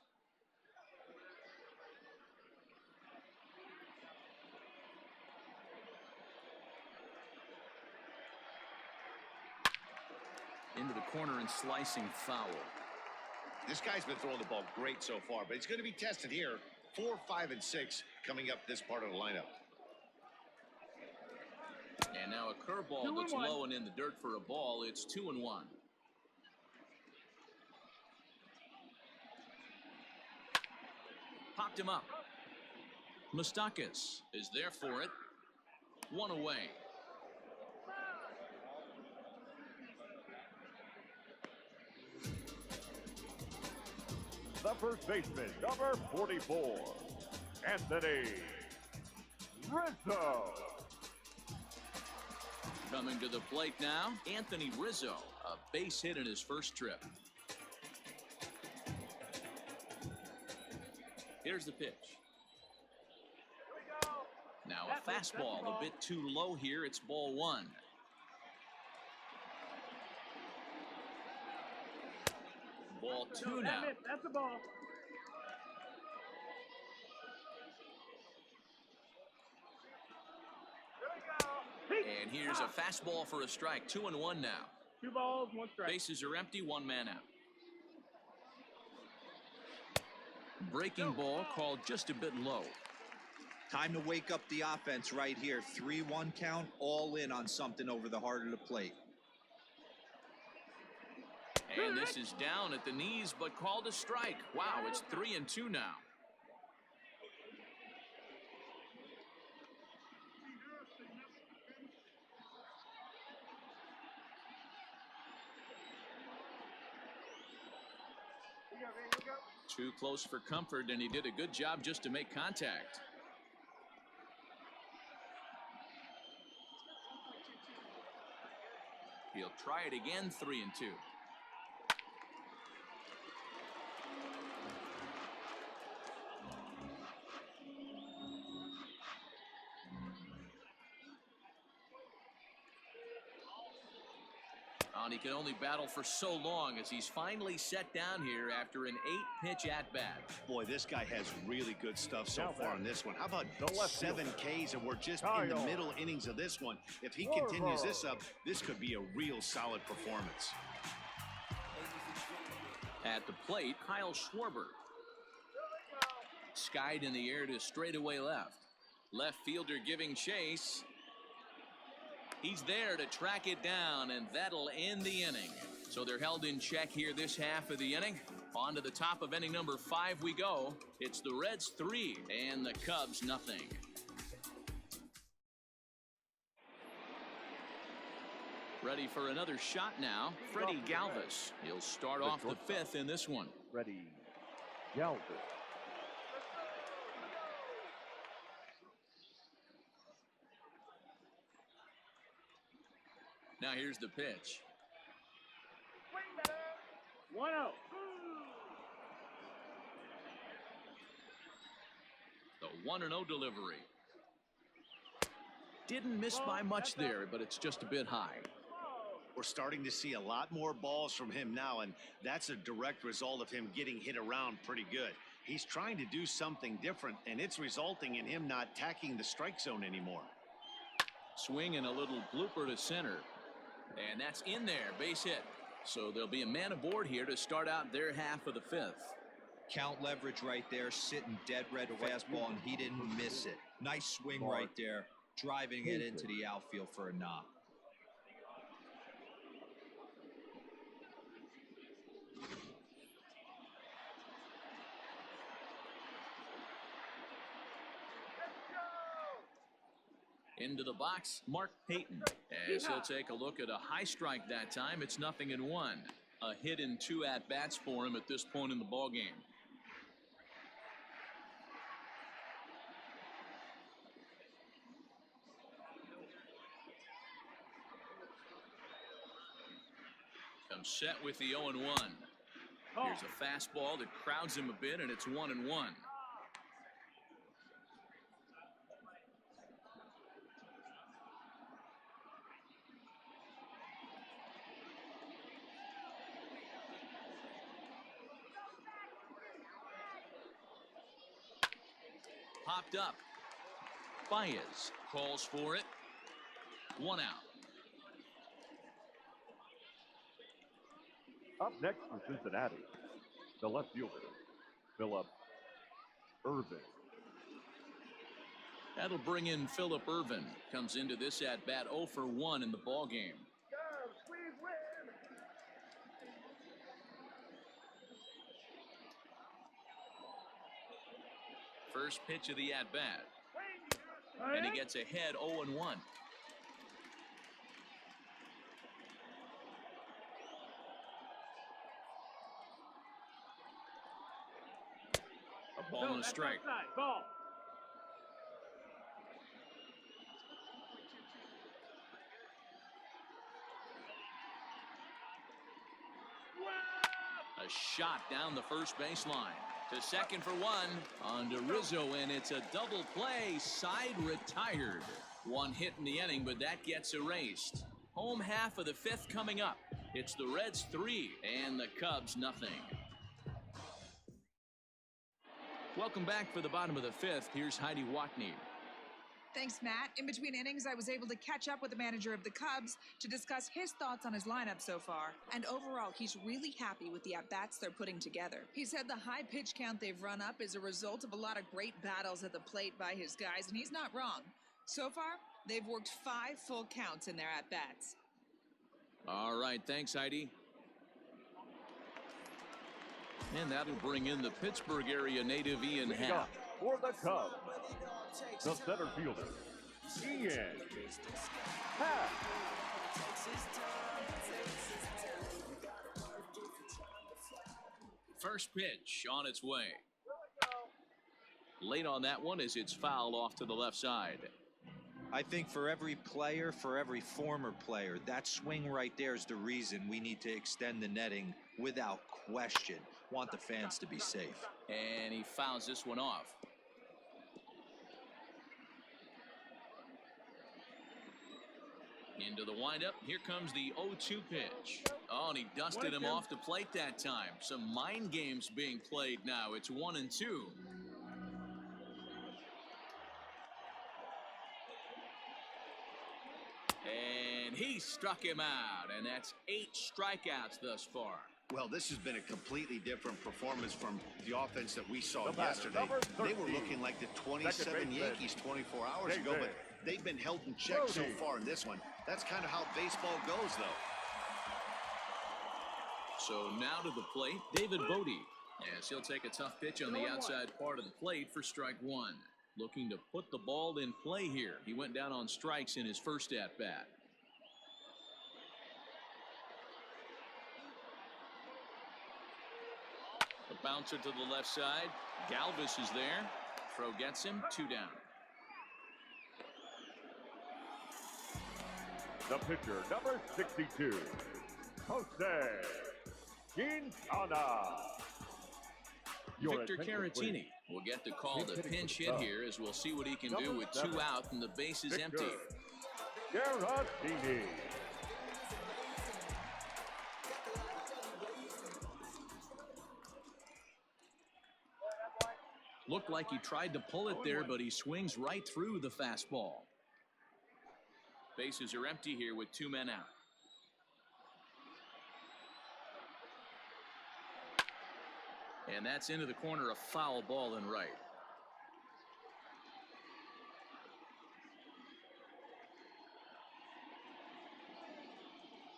[SPEAKER 1] Into the corner and slicing foul.
[SPEAKER 2] This guy's been throwing the ball great so far, but he's going to be tested here. 4, 5, and 6 coming up this part of the lineup.
[SPEAKER 1] And now a curveball that's low and in the dirt for a ball. It's 2-1. Popped him up. Moustakas is there for it. 1 away.
[SPEAKER 3] The first baseman, number 44, Anthony Rizzo.
[SPEAKER 1] Coming to the plate now, Anthony Rizzo, a base hit in his first trip. Here's the pitch. Now a fastball a bit too low here. It's ball 1. Ball 2 now.
[SPEAKER 5] That's a ball.
[SPEAKER 1] And here's a fastball for a strike. 2-1 now.
[SPEAKER 5] 2 balls, 1 strike.
[SPEAKER 1] Bases are empty, 1 man out. Breaking ball called just a bit low.
[SPEAKER 4] Time to wake up the offense right here. 3-1 count, all in on something over the heart of the plate.
[SPEAKER 1] And this is down at the knees, but called a strike. Wow, it's 3-2 now. Too close for comfort, and he did a good job just to make contact. He'll try it again, 3-2. And he can only battle for so long as he's finally set down here after an 8-pitch at-bat.
[SPEAKER 2] Boy, this guy has really good stuff so far in this one. How about
[SPEAKER 3] The left
[SPEAKER 2] 7 Ks, and we're just in the middle innings of this one. If he
[SPEAKER 3] Schwarber.
[SPEAKER 2] continues this up, this could be a real solid performance.
[SPEAKER 1] At the plate, Kyle Schwarber. Skied in the air to straightaway left. Left fielder giving chase. He's there to track it down, and that'll end the inning. So they're held in check here this half of the inning. On to the top of inning number 5 we go. It's the Reds 3 and the Cubs nothing. Ready for another shot now, Freddie Galvis. He'll start off the 5th in this one.
[SPEAKER 3] Freddie Galvis.
[SPEAKER 1] Now here's the pitch.
[SPEAKER 5] 1-0.
[SPEAKER 1] The 1-0 delivery. Didn't miss by much there, but it's just a bit high.
[SPEAKER 2] We're starting to see a lot more balls from him now, and that's a direct result of him getting hit around pretty good. He's trying to do something different, and it's resulting in him not tacking the strike zone anymore.
[SPEAKER 1] Swing and a little blooper to center. And that's in there, base hit. So there'll be a man aboard here to start out their half of the 5th.
[SPEAKER 4] Count leverage right there, sitting dead red fastball, and he didn't miss it. Nice swing right there, driving it into the outfield for a knock.
[SPEAKER 1] Into the box, Mark Payton. As he'll take a look at a high strike that time, it's 0-1. A hit in 2 at-bats for him at this point in the ballgame. Comes set with the 0-1. Here's a fastball that crowds him a bit, and it's 1-1. Popped up. Baez calls for it. 1 out.
[SPEAKER 3] Up next for Cincinnati, the left fielder, Philip Irvin.
[SPEAKER 1] That'll bring in Philip Irvin. Comes into this at-bat 0 for 1 in the ballgame. First pitch of the at-bat. And he gets ahead 0-1. A ball and a strike.
[SPEAKER 5] Ball.
[SPEAKER 1] A shot down the first baseline. To second for 1 on to Rizzo, and it's a double play. Side retired. 1 hit in the inning, but that gets erased. Home half of the 5th coming up. It's the Reds 3 and the Cubs nothing. Welcome back for the bottom of the 5th. Here's Heidi Watney.
[SPEAKER 6] Thanks, Matt. In between innings, I was able to catch up with the manager of the Cubs to discuss his thoughts on his lineup so far. And overall, he's really happy with the at-bats they're putting together. He said the high pitch count they've run up is a result of a lot of great battles at the plate by his guys, and he's not wrong. So far, they've worked 5 full counts in their at-bats.
[SPEAKER 1] All right, thanks, Heidi. And that'll bring in the Pittsburgh area native Ian Happ.
[SPEAKER 3] For the Cubs, the center fielder, Ian Happ.
[SPEAKER 1] First pitch on its way. Late on that one as it's fouled off to the left side.
[SPEAKER 4] I think for every player, for every former player, that swing right there is the reason we need to extend the netting without question. Want the fans to be safe.
[SPEAKER 1] And he fouls this one off. Into the windup. Here comes the 0-2 pitch. Oh, and he dusted him off the plate that time. Some mind games being played now. It's 1-2. And he struck him out, and that's 8 strikeouts thus far.
[SPEAKER 2] Well, this has been a completely different performance from the offense that we saw
[SPEAKER 3] The batter,
[SPEAKER 2] yesterday.
[SPEAKER 3] number
[SPEAKER 2] They were
[SPEAKER 3] 13.
[SPEAKER 2] looking like the 27 Yankees 24 hours ago, but they've been held in check so far in this one. That's kind of how baseball goes, though.
[SPEAKER 1] So now to the plate, David Bodie, as he'll take a tough pitch on the outside part of the plate for strike 1. Looking to put the ball in play here. He went down on strikes in his first at-bat. The bouncer to the left side. Galvis is there. Throw gets him. 2 down.
[SPEAKER 3] The pitcher, number 62, Jose Quintana.
[SPEAKER 1] Victor Caratini will get the call to pinch hit here, as we'll see what he can do with 2 out and the bases empty.
[SPEAKER 3] Caratini.
[SPEAKER 1] Looked like he tried to pull it there, but he swings right through the fastball. Bases are empty here with 2 men out. And that's into the corner, a foul ball and right.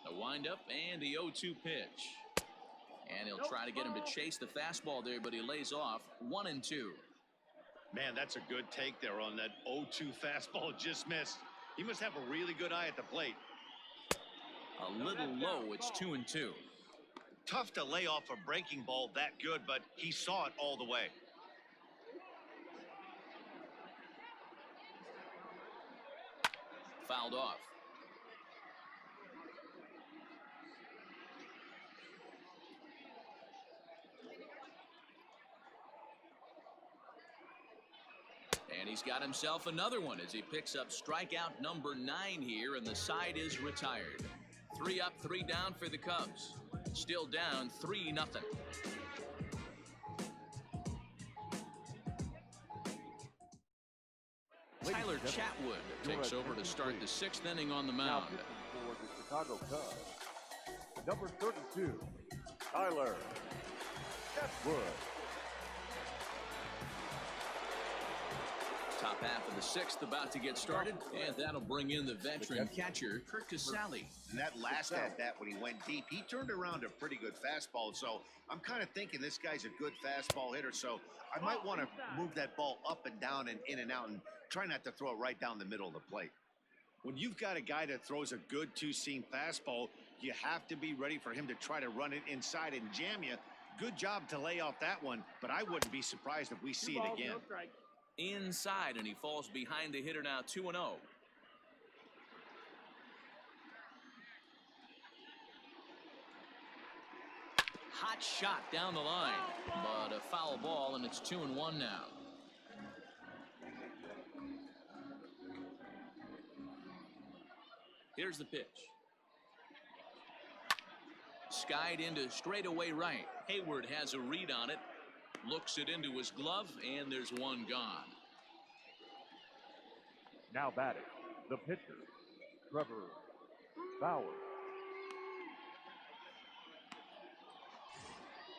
[SPEAKER 1] A windup and the 0-2 pitch. And he'll try to get him to chase the fastball there, but he lays off. 1-2.
[SPEAKER 2] Man, that's a good take there on that 0-2 fastball just missed. He must have a really good eye at the plate.
[SPEAKER 1] A little low. It's 2-2.
[SPEAKER 2] Tough to lay off a breaking ball that good, but he saw it all the way.
[SPEAKER 1] Fouled off. And he's got himself another one as he picks up strikeout number 9 here, and the side is retired. 3 up, 3 down for the Cubs. Still down 3-0. Tyler Chatwood takes over to start the 6th inning on the
[SPEAKER 3] Now
[SPEAKER 1] mound.
[SPEAKER 3] pitching for the Chicago Cubs, number 32, Tyler Chatwood.
[SPEAKER 1] Top half of the 6th about to get started, and that'll bring in the veteran catcher, Kurt Casale.
[SPEAKER 2] And that last at-bat when he went deep, he turned around a pretty good fastball. So I'm kind of thinking this guy's a good fastball hitter. So I might want to move that ball up and down and in and out and try not to throw it right down the middle of the plate. When you've got a guy that throws a good 2-seam fastball, you have to be ready for him to try to run it inside and jam you. Good job to lay off that one, but I wouldn't be surprised if we see it again.
[SPEAKER 1] Inside, and he falls behind the hitter now. 2-0. Hot shot down the line, but a foul ball, and it's 2-1 now. Here's the pitch. Skied into straightaway right. Hayward has a read on it. Looks it into his glove, and there's one gone.
[SPEAKER 3] Now batting, the pitcher, Trevor Bauer.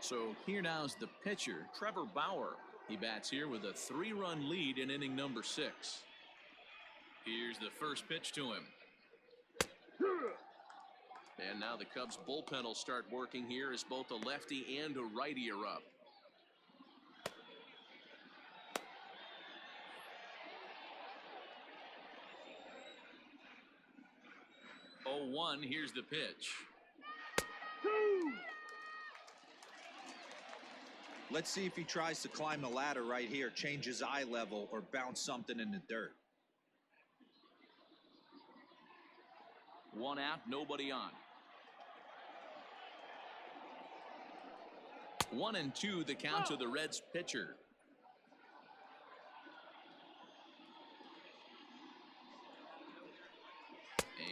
[SPEAKER 1] So here now's the pitcher, Trevor Bauer. He bats here with a 3-run lead in inning number 6. Here's the first pitch to him. And now the Cubs bullpen will start working here as both a lefty and a righty are up. Oh, 1, here's the pitch.
[SPEAKER 4] Let's see if he tries to climb the ladder right here, change his eye level, or bounce something in the dirt.
[SPEAKER 1] 1 out, nobody on. 1-2 the count to the Reds pitcher.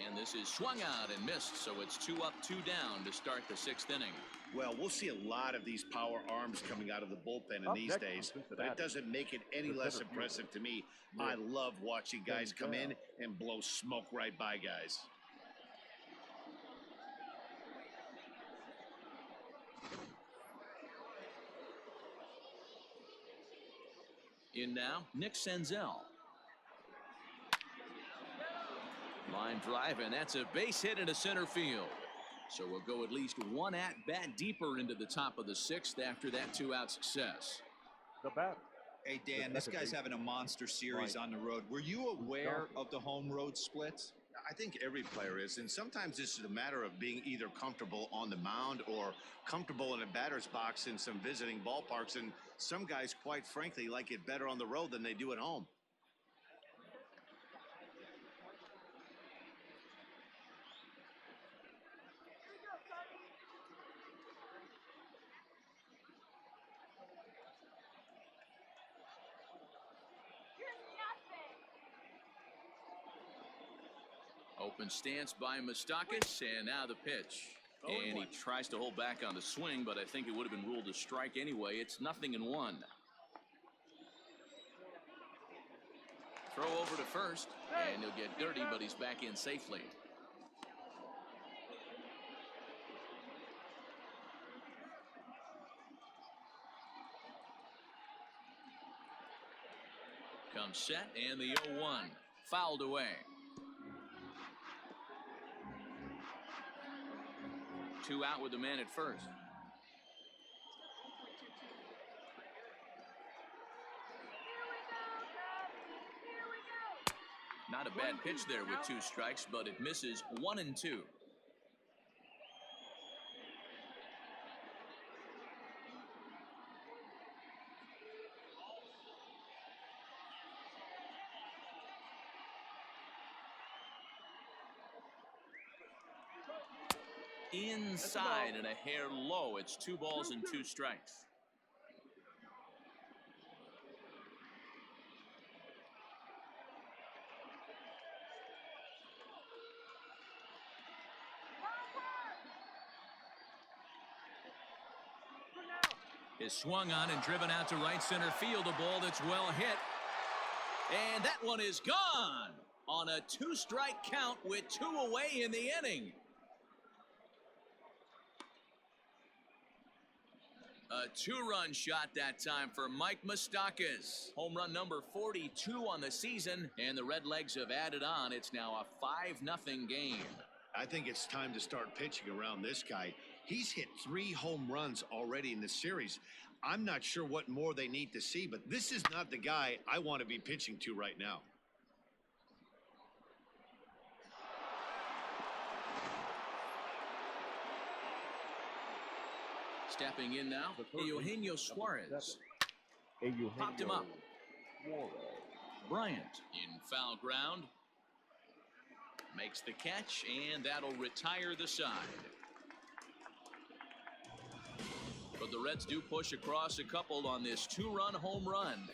[SPEAKER 1] And this is swung out and missed, so it's 2 up, 2 down to start the 6th inning.
[SPEAKER 2] Well, we'll see a lot of these power arms coming out of the bullpen in
[SPEAKER 3] Up
[SPEAKER 2] these
[SPEAKER 3] next
[SPEAKER 2] days,
[SPEAKER 3] from
[SPEAKER 2] but it doesn't make it any
[SPEAKER 3] the
[SPEAKER 2] less
[SPEAKER 3] center fielder,
[SPEAKER 2] impressive to me.
[SPEAKER 3] Nick
[SPEAKER 2] I love watching guys come in
[SPEAKER 3] Senzel.
[SPEAKER 2] and blow smoke right by guys.
[SPEAKER 1] In now, Nick Senzel. Line drive, and that's a base hit into center field. So we'll go at least 1 at-bat deeper into the top of the 6th after that 2-out success.
[SPEAKER 3] The batter.
[SPEAKER 4] Hey, Dan, this guy's having a monster series on the road. Were you aware of the home road splits?
[SPEAKER 2] I think every player is, and sometimes this is a matter of being either comfortable on the mound or comfortable in a batter's box in some visiting ballparks, and some guys, quite frankly, like it better on the road than they do at home.
[SPEAKER 1] Open stance by Moustakas, and now the pitch. And he tries to hold back on the swing, but I think it would have been ruled a strike anyway. It's 0-1. Throw over to first, and he'll get dirty, but he's back in safely. Comes set, and the 0-1. Fouled away. 2 out with the man at first. Not a bad pitch there with 2 strikes, but it misses 1-2. Inside and a hair low. It's 2 balls and 2 strikes. Is swung on and driven out to right center field. A ball that's well hit. And that one is gone on a 2-strike count with 2 away in the inning. A 2-run shot that time for Mike Moustakas. Home run number 42 on the season, and the Redlegs have added on. It's now a 5-0 game.
[SPEAKER 2] I think it's time to start pitching around this guy. He's hit 3 home runs already in this series. I'm not sure what more they need to see, but this is not the guy I want to be pitching to right now.
[SPEAKER 1] Stepping in now, Eugenio Suarez. Popped him up. Bryant in foul ground. Makes the catch, and that'll retire the side. But the Reds do push across a couple on this 2-run home run.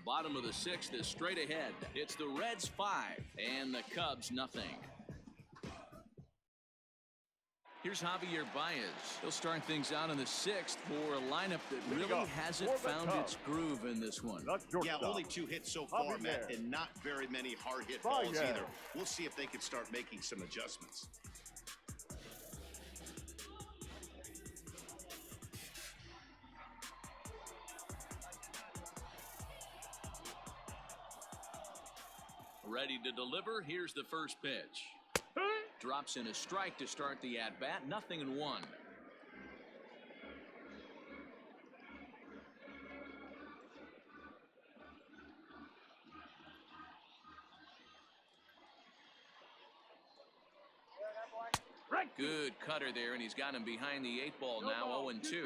[SPEAKER 1] Bottom of the 6th is straight ahead. It's the Reds 5 and the Cubs nothing. Here's Javier Baez. He'll start things out in the 6th for a lineup that really hasn't found its groove in this one.
[SPEAKER 2] Yeah, only 2 hits so far, Matt, and not very many hard-hit balls either. We'll see if they can start making some adjustments.
[SPEAKER 1] Ready to deliver. Here's the first pitch. Drops in a strike to start the at-bat. 0-1. Good cutter there, and he's got him behind the 8-ball now. 0-2.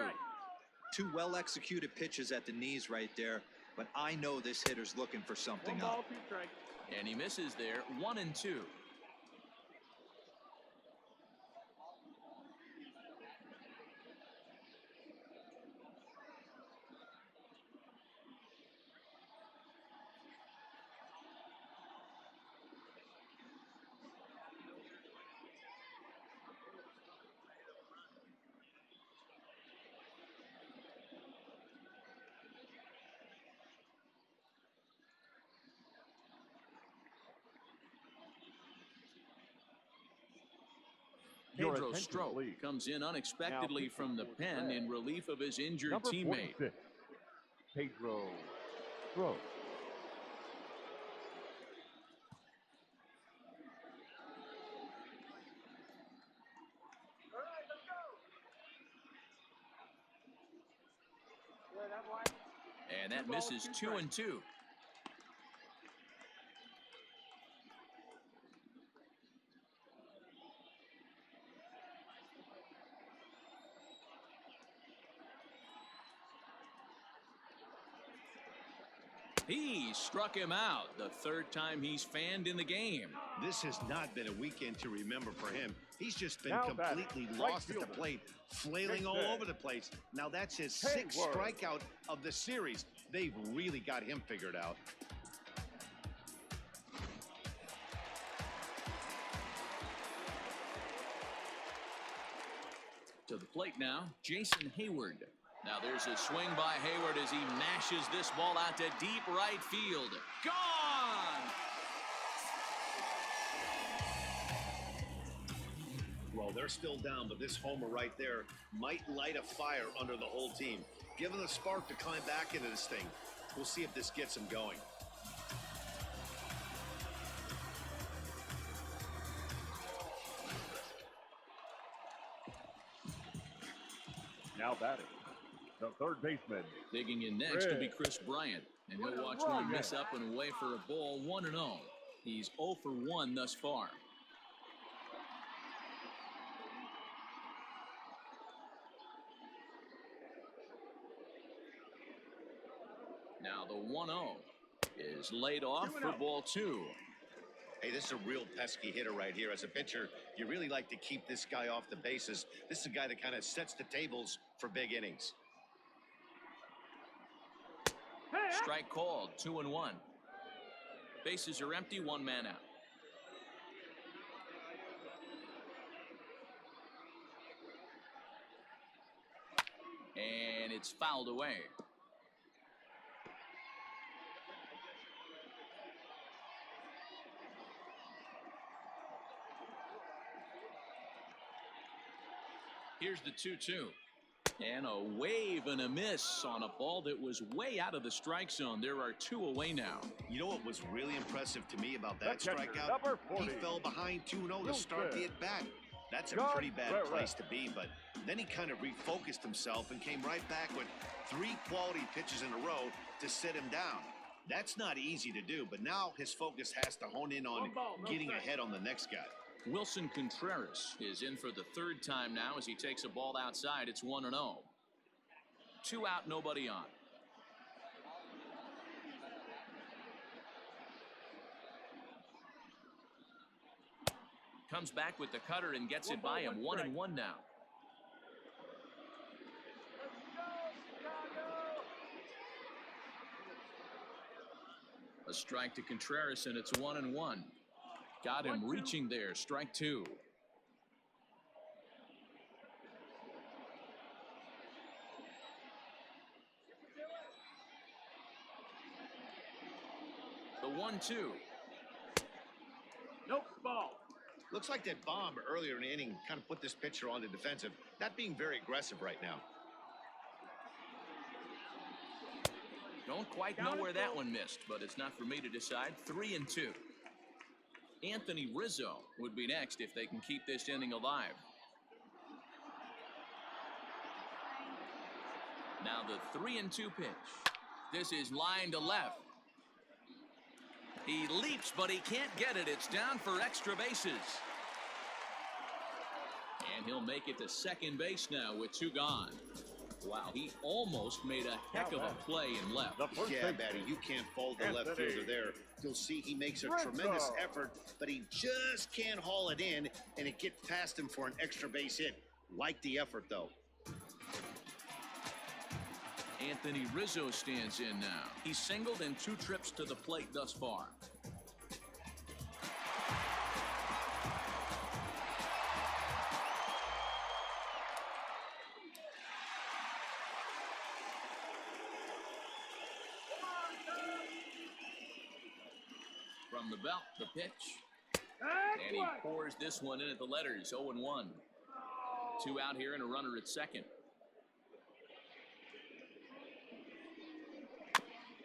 [SPEAKER 4] 2 well-executed pitches at the knees right there, but I know this hitter's looking for something up.
[SPEAKER 1] And he misses there. 1-2. Pedro Strop comes in unexpectedly from the pen in relief of his injured teammate.
[SPEAKER 3] 46, Pedro Strop.
[SPEAKER 1] And that misses. 2-2. He struck him out the 3rd time he's fanned in the game.
[SPEAKER 2] This has not been a weekend to remember for him. He's just been completely lost at the plate, flailing all over the place. Now that's his 6th strikeout of the series. They've really got him figured out.
[SPEAKER 1] To the plate now, Jason Hayward. Now there's a swing by Hayward as he mashes this ball out to deep right field. Gone!
[SPEAKER 2] Well, they're still down, but this homer right there might light a fire under the whole team. Give them a spark to climb back into this thing. We'll see if this gets them going.
[SPEAKER 3] Now batting, the 3rd baseman.
[SPEAKER 1] Digging in next will be Chris Bryant, and he'll watch one miss up and away for a ball. 1-0. He's 0 for 1 thus far. Now the 1-0 is laid off for ball 2.
[SPEAKER 2] Hey, this is a real pesky hitter right here. As a pitcher, you really like to keep this guy off the bases. This is a guy that kind of sets the tables for big innings.
[SPEAKER 1] Strike called. 2-1. Bases are empty. 1 man out. And it's fouled away. Here's the 2-2. And a wave and a miss on a ball that was way out of the strike zone. There are 2 away now.
[SPEAKER 2] You know what was really impressive to me about that strikeout? He fell behind 2-0 to start the at-bat. That's a pretty bad place to be, but then he kind of refocused himself and came right back with 3 quality pitches in a row to sit him down. That's not easy to do, but now his focus has to hone in on getting ahead on the next guy.
[SPEAKER 1] Wilson Contreras is in for the 3rd time now as he takes a ball outside. It's 1-0. 2 out, nobody on. Comes back with the cutter and gets it by him. 1-1 now. A strike to Contreras, and it's 1-1. Got him reaching there. Strike 2. 1-2.
[SPEAKER 5] Nope, ball.
[SPEAKER 2] Looks like that bomb earlier in the inning kind of put this pitcher on the defensive, not being very aggressive right now.
[SPEAKER 1] Don't quite know where that one missed, but it's not for me to decide. 3-2. Anthony Rizzo would be next if they can keep this inning alive. Now the 3-2 pitch. This is line to left. He leaps, but he can't get it. It's down for extra bases. And he'll make it to second base now with 2 gone. Wow, he almost made a heck of a play and left.
[SPEAKER 2] Yeah, Batty, you can't fault the left fielder there. You'll see he makes a tremendous effort, but he just can't haul it in, and it gets past him for an extra base hit. Like the effort, though.
[SPEAKER 1] Anthony Rizzo stands in now. He's singled in 2 trips to the plate thus far. From the belt, the pitch. And he pours this one in at the letters. 0-1. 2 out here and a runner at second.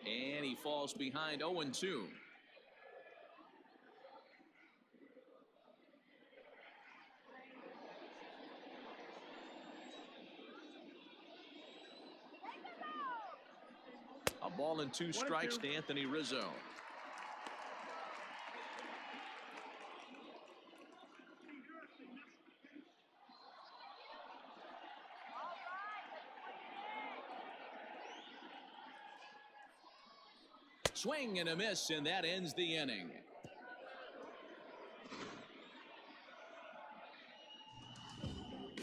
[SPEAKER 1] And he falls behind 0-2. A ball and 2 strikes to Anthony Rizzo. Swing and a miss, and that ends the inning.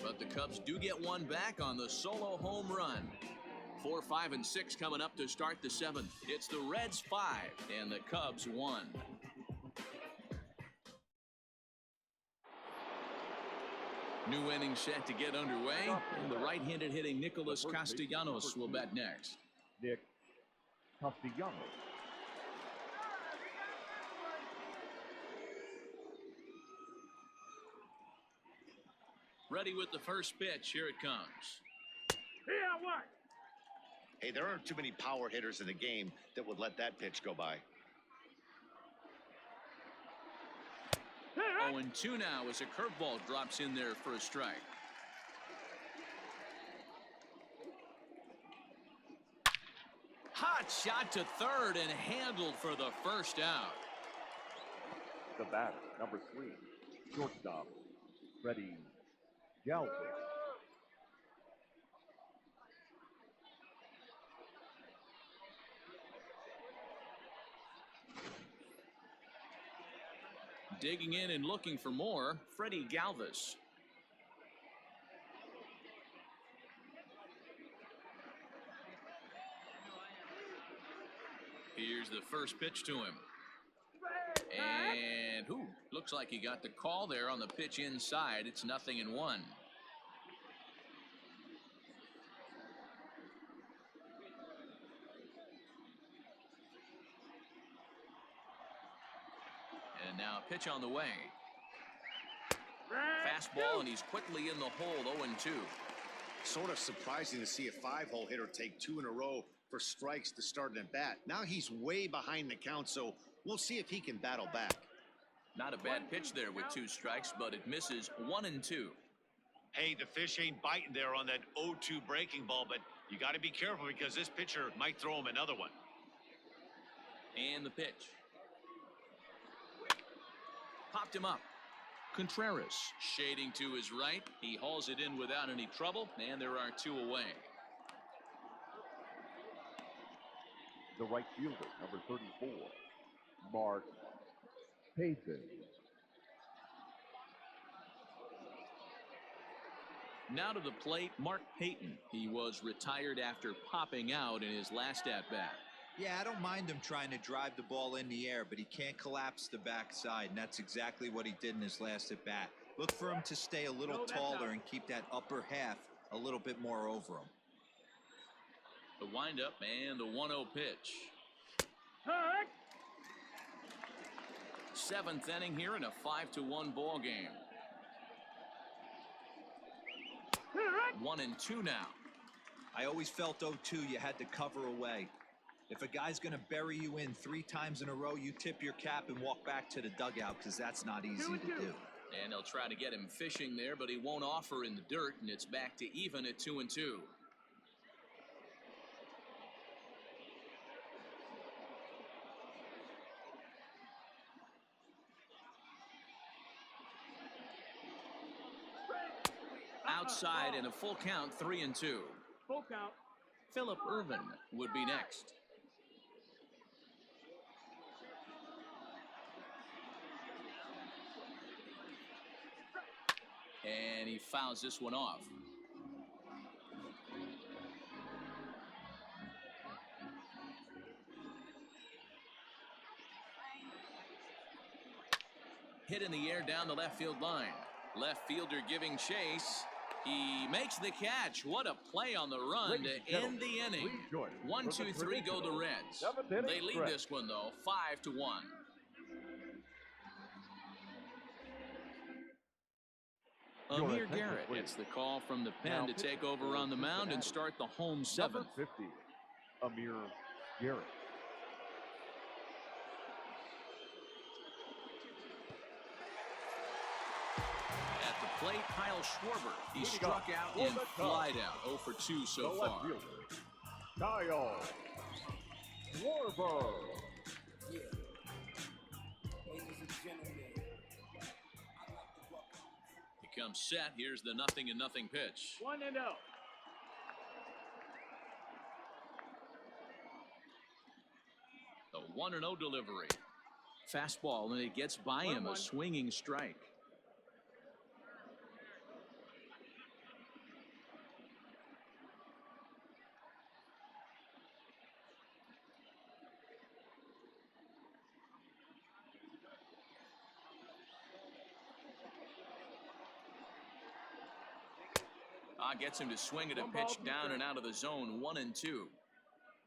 [SPEAKER 1] But the Cubs do get one back on the solo home run. 4, 5, and 6 coming up to start the 7th. It's the Reds 5 and the Cubs 1. New inning set to get underway, and the right-handed hitting Nicholas Castellanos will bat next.
[SPEAKER 3] Nick Castellanos.
[SPEAKER 1] Ready with the first pitch. Here it comes.
[SPEAKER 5] Yeah, what?
[SPEAKER 2] Hey, there aren't too many power hitters in the game that would let that pitch go by.
[SPEAKER 1] 0-2 now as a curveball drops in there for a strike. Hot shot to third and handled for the first out.
[SPEAKER 3] The batter, number 3, shortstop, Freddie Galvis.
[SPEAKER 1] Digging in and looking for more, Freddie Galvis. Here's the first pitch to him. And looks like he got the call there on the pitch inside. It's 0-1. And now a pitch on the way. Fastball, and he's quickly in the hole. 0-2.
[SPEAKER 2] Sort of surprising to see a 5-hole hitter take 2 in a row for strikes to start an at bat. Now he's way behind the count, so we'll see if he can battle back.
[SPEAKER 1] Not a bad pitch there with 2 strikes, but it misses. 1-2.
[SPEAKER 2] Hey, the fish ain't biting there on that 0-2 breaking ball, but you got to be careful because this pitcher might throw him another one.
[SPEAKER 1] And the pitch. Popped him up. Contreras shading to his right. He hauls it in without any trouble, and there are 2 away.
[SPEAKER 3] The right fielder, number 34, Mark Payton.
[SPEAKER 1] Now to the plate, Mark Payton. He was retired after popping out in his last at-bat.
[SPEAKER 4] Yeah, I don't mind him trying to drive the ball in the air, but he can't collapse the backside, and that's exactly what he did in his last at-bat. Look for him to stay a little taller and keep that upper half a little bit more over him.
[SPEAKER 1] The windup and the 1-0 pitch. Seventh inning here in a 5-1 ball game. 1-2 now.
[SPEAKER 4] I always felt 0-2 you had to cover away. If a guy's going to bury you in 3 times in a row, you tip your cap and walk back to the dugout because that's not easy to do.
[SPEAKER 1] And they'll try to get him fishing there, but he won't offer in the dirt, and it's back to even at 2-2. Outside in a full count, 3-2.
[SPEAKER 5] Full count.
[SPEAKER 1] Phillip Ervin would be next. And he fouls this one off. Hit in the air down the left field line. Left fielder giving chase. He makes the catch. What a play on the run to end the inning. 1-2-3 go the Reds. They lead this one, though, 5-1. Amir Garrett gets the call from the pen to take over on the mound and start the home seventh.
[SPEAKER 3] Number 50, Amir Garrett.
[SPEAKER 1] At the plate, Kyle Schwarber. He struck out and flied out. 0 for 2 so far.
[SPEAKER 3] Kyle Schwarber.
[SPEAKER 1] He comes set. Here's the 0-0 pitch.
[SPEAKER 5] 1-0.
[SPEAKER 1] The 1-0 delivery. Fastball, and it gets by him. A swinging strike. Gets him to swing at a pitch down and out of the zone. 1-2.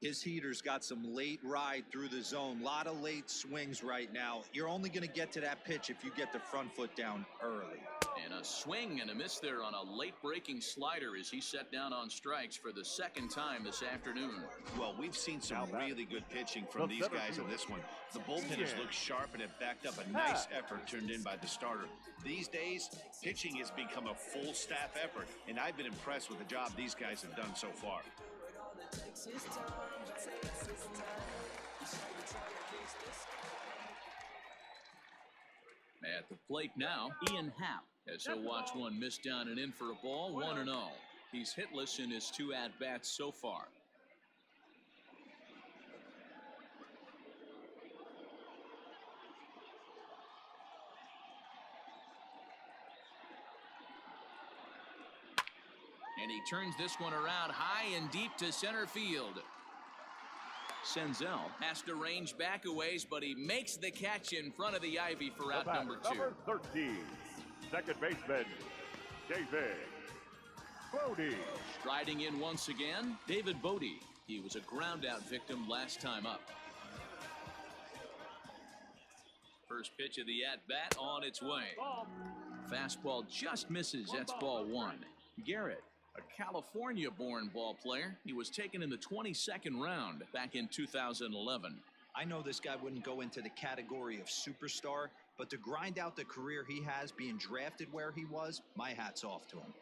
[SPEAKER 4] His heater's got some late ride through the zone. A lot of late swings right now. You're only going to get to that pitch if you get the front foot down early.
[SPEAKER 1] And a swing and a miss there on a late breaking slider as he set down on strikes for the second time this afternoon.
[SPEAKER 2] Well, we've seen some really good pitching from these guys in this one. The bullpenners look sharp and have backed up a nice effort turned in by the starter. These days, pitching has become a full staff effort, and I've been impressed with the job these guys have done so far.
[SPEAKER 1] At the plate now, Ian Happ, as he'll watch one miss down and in for a ball. 1-0. He's hitless in his 2 at-bats so far. And he turns this one around high and deep to center field. Senzel has to range back a ways, but he makes the catch in front of the ivy for out number 2.
[SPEAKER 3] Number 13, second baseman, David Bodie.
[SPEAKER 1] Striding in once again, David Bodie. He was a ground-out victim last time up. First pitch of the at-bat on its way. Fastball just misses. That's ball 1. Garrett, a California-born ball player. He was taken in the 22nd round back in 2011.
[SPEAKER 4] I know this guy wouldn't go into the category of superstar, but to grind out the career he has being drafted where he was, my hat's off to him.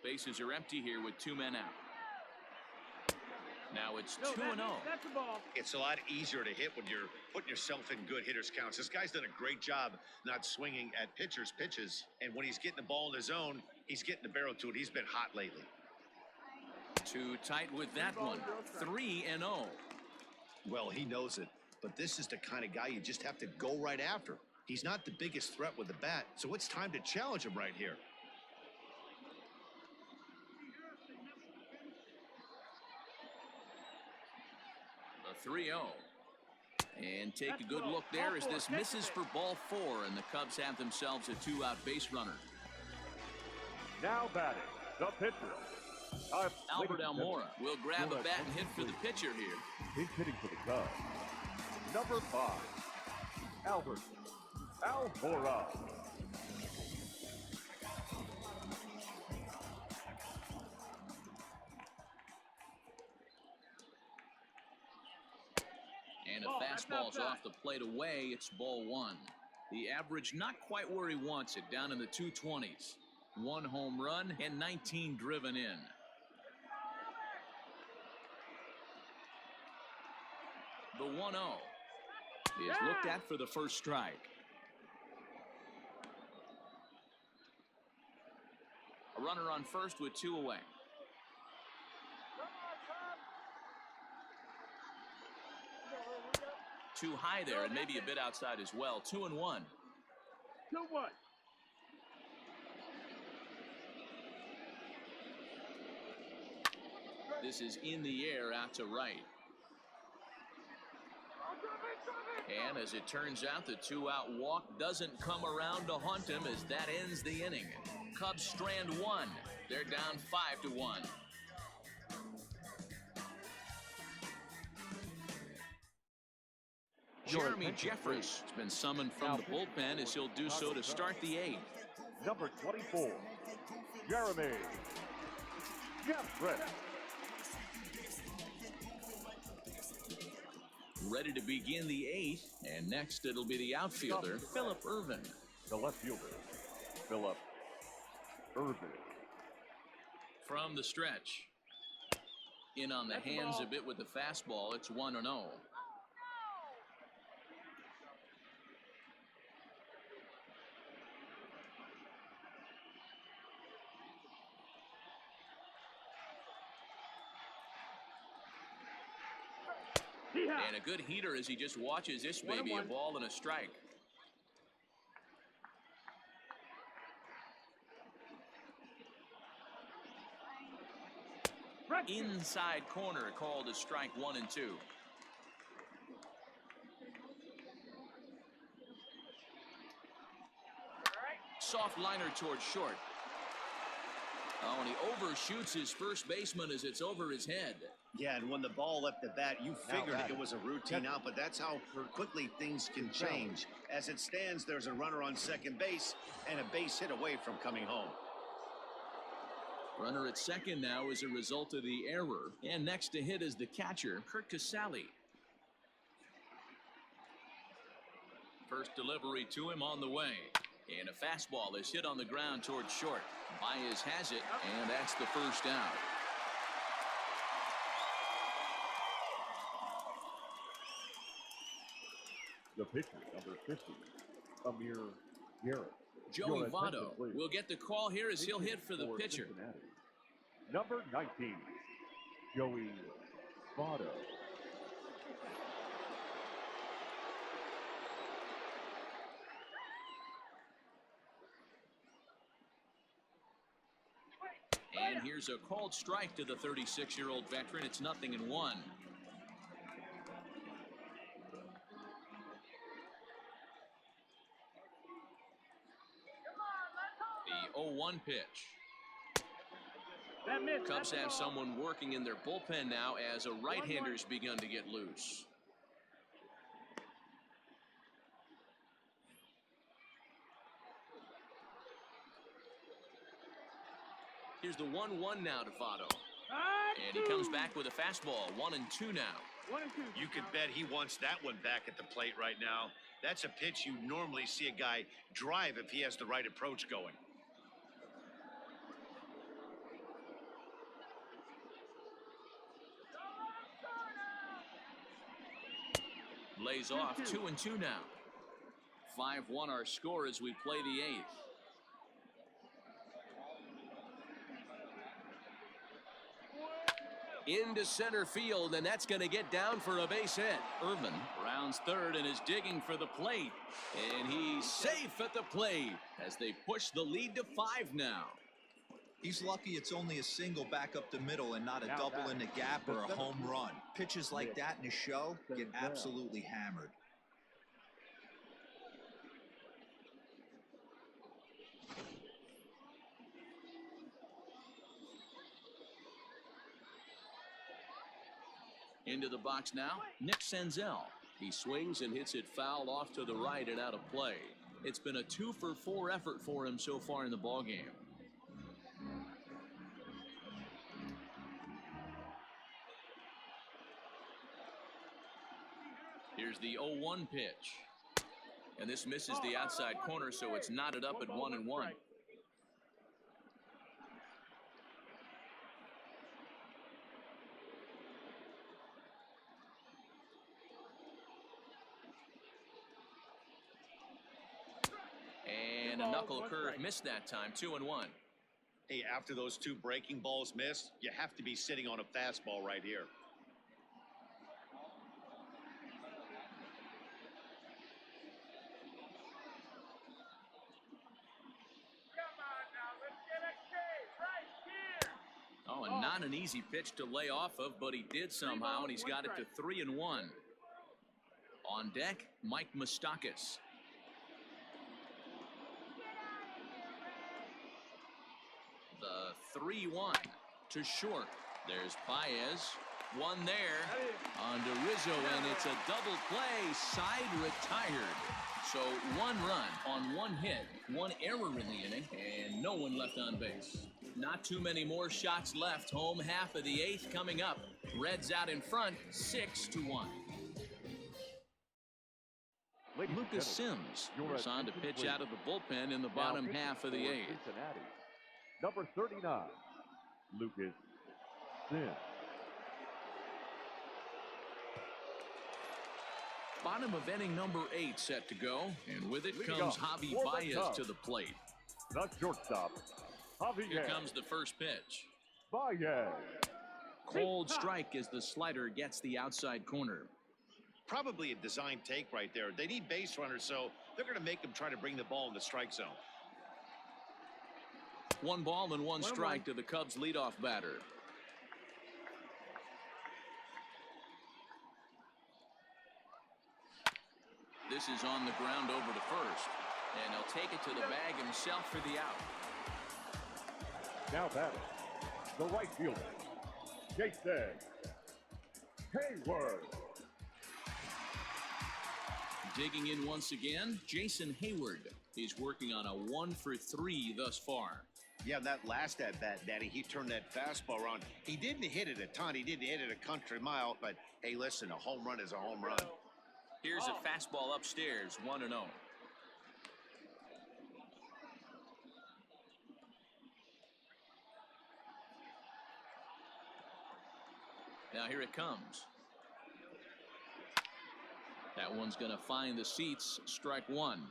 [SPEAKER 1] Bases are empty here with 2 men out. Now it's 2-0.
[SPEAKER 5] That's a ball.
[SPEAKER 2] It's a lot easier to hit when you're putting yourself in good hitters' counts. This guy's done a great job not swinging at pitchers' pitches, and when he's getting the ball in his zone, he's getting the barrel to it. He's been hot lately.
[SPEAKER 1] Too tight with that one. 3-0.
[SPEAKER 2] Well, he knows it, but this is the kind of guy you just have to go right after. He's not the biggest threat with the bat, so it's time to challenge him right here.
[SPEAKER 1] The 3-0. And take a good look there as this misses for ball 4, and the Cubs have themselves a 2-out base runner.
[SPEAKER 3] Now batting, the pitcher,
[SPEAKER 1] Albert Almora will grab a bat and hit for the pitcher here.
[SPEAKER 3] He's hitting for the Cubs. Number 5, Albert Alvora.
[SPEAKER 1] And a fastball's off the plate away. It's ball one. The average not quite where he wants it, down in the 220s. 1 home run and 19 driven in. The 1-0 is looked at for the first strike. A runner on first with 2 away. Too high there and maybe a bit outside as well. 2-1.
[SPEAKER 5] 2-1.
[SPEAKER 1] This is in the air out to right. And as it turns out, the 2-out walk doesn't come around to haunt him as that ends the inning. Cubs strand 1. They're down 5-1. Jeremy Jeffress has been summoned from the bullpen as he'll do so to start the 8th.
[SPEAKER 3] Number 24, Jeremy Jeffress.
[SPEAKER 1] Ready to begin the 8th, and next it'll be the outfielder, Phillip Ervin.
[SPEAKER 3] The left fielder, Phillip Ervin.
[SPEAKER 1] From the stretch. In on the hands a bit with the fastball. It's 1-0. And a good heater as he just watches this baby, a ball and a strike. Inside corner called a strike 1 and 2. Soft liner towards short. Oh, and he overshoots his first baseman as it's over his head.
[SPEAKER 2] Yeah, and when the ball left the bat, you figured it was a routine out, but that's how quickly things can change. As it stands, there's a runner on second base and a base hit away from coming home.
[SPEAKER 1] Runner at second now as a result of the error. And next to hit is the catcher, Kurt Casale. First delivery to him on the way. And a fastball is hit on the ground towards short. Baez has it, and that's the first out.
[SPEAKER 3] The pitcher, number 50, Amir Garrett.
[SPEAKER 1] Joey Votto will get the call here as he'll hit for the pitcher.
[SPEAKER 3] Cincinnati. Number 19, Joey Votto.
[SPEAKER 1] And here's a called strike to the 36-year-old veteran. It's 0-1. The 0-1 pitch. Cubs have someone working in their bullpen now as a right-hander's begun to get loose. Here's the 1-1 now to Votto. And he comes back with a fastball. 1-2 now.
[SPEAKER 5] 1 and 2.
[SPEAKER 2] You could bet he wants that one back at the plate right now. That's a pitch you normally see a guy drive if he has the right approach going.
[SPEAKER 1] Lays off. 2-2 now. 5-1 our score as we play the 8th. Into center field, and that's going to get down for a base hit. Ervin rounds third and is digging for the plate. And he's safe at the plate as they push the lead to 5 now.
[SPEAKER 4] He's lucky it's only a single back up the middle and not a double in the gap or a home run. Pitches like that in a show get absolutely hammered.
[SPEAKER 1] Into the box now, Nick Senzel. He swings and hits it foul off to the right and out of play. It's been a 2-for-4 effort for him so far in the ballgame. Here's the 0-1 pitch. And this misses the outside corner, so it's knotted up at 1-1. And a knuckle curve missed that time, 2-1.
[SPEAKER 2] Hey, after those two breaking balls missed, you have to be sitting on a fastball right here.
[SPEAKER 1] Oh, and not an easy pitch to lay off of, but he did somehow, and he's got it to 3-1. On deck, Mike Moustakas. The 3-1 to short. There's Baez. One there on to Rizzo, and it's a double play. Side retired. So 1 run on 1 hit, 1 error in the inning, and no one left on base. Not too many more shots left. Home half of the 8th coming up. Reds out in front, 6-1. Lucas Sims goes on to pitch out of the bullpen in the bottom half of the 8th.
[SPEAKER 3] Cincinnati, number 39, Lucas Sims.
[SPEAKER 1] Bottom of inning number 8 set to go, and with it comes Javi Baez to the plate.
[SPEAKER 3] The shortstop, Javi.
[SPEAKER 1] Here comes the first pitch.
[SPEAKER 3] Baez.
[SPEAKER 1] Cold strike as the slider gets the outside corner.
[SPEAKER 2] Probably a design take right there. They need base runners, so they're going to make them try to bring the ball in the strike zone.
[SPEAKER 1] 1 ball and 1 strike to the Cubs leadoff batter. This is on the ground over to first, and he'll take it to the bag himself for the out.
[SPEAKER 3] Now batting, the right fielder, Jason Hayward.
[SPEAKER 1] Digging in once again, Jason Hayward. He's working on a 1-for-3 thus far.
[SPEAKER 2] Yeah, that last at-bat, Daddy, he turned that fastball around. He didn't hit it a ton. He didn't hit it a country mile, but hey, listen, a home run is a home run.
[SPEAKER 1] Here's a fastball upstairs, 1-0. Now here it comes. That one's going to find the seats, strike 1.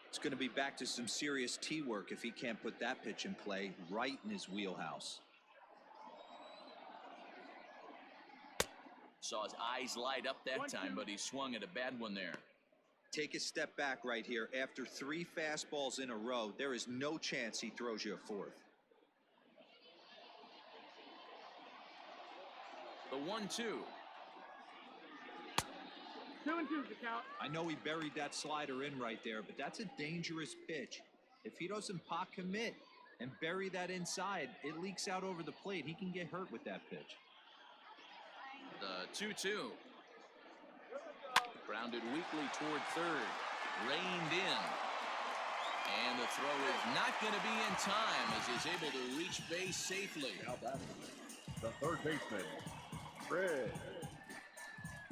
[SPEAKER 4] It's going to be back to some serious tee work if he can't put that pitch in play right in his wheelhouse.
[SPEAKER 1] Saw his eyes light up that time, but he swung at a bad one there.
[SPEAKER 4] Take a step back right here. After 3 fastballs in a row, there is no chance he throws you a 4th.
[SPEAKER 1] The 1-2.
[SPEAKER 5] 2-2's the count.
[SPEAKER 4] I know he buried that slider in right there, but that's a dangerous pitch. If he doesn't pot commit and bury that inside, it leaks out over the plate. He can get hurt with that pitch.
[SPEAKER 1] The 2-2. Grounded weakly toward third. Reined in. And the throw is not going to be in time as he's able to reach base safely.
[SPEAKER 3] Now batting, the third baseman, Fred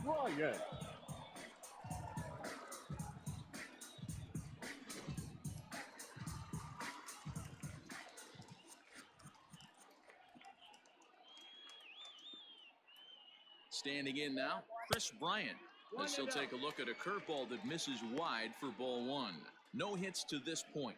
[SPEAKER 3] Ryan.
[SPEAKER 1] Standing in now, Chris Bryant, as he'll take a look at a curveball that misses wide for ball 1. No hits to this point.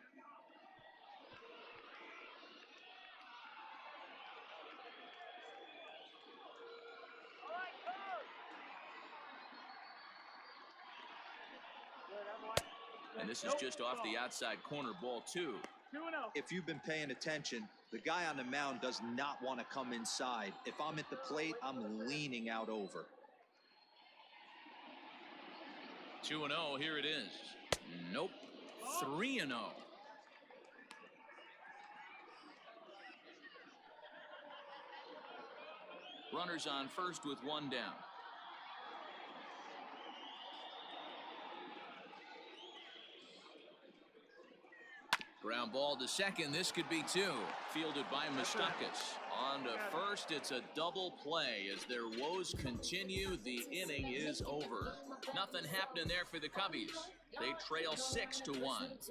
[SPEAKER 1] And this is just off the outside corner, ball 2.
[SPEAKER 5] 2-0.
[SPEAKER 4] If you've been paying attention, the guy on the mound does not want to come inside. If I'm at the plate, I'm leaning out over.
[SPEAKER 1] 2-0, here it is. Nope. 3-0. Runners on first with 1 down. Ground ball to second. This could be two. Fielded by Moustakas. On to first. It's a double play as their woes continue. The inning is over. Nothing happening there for the Cubbies. They trail 6-1.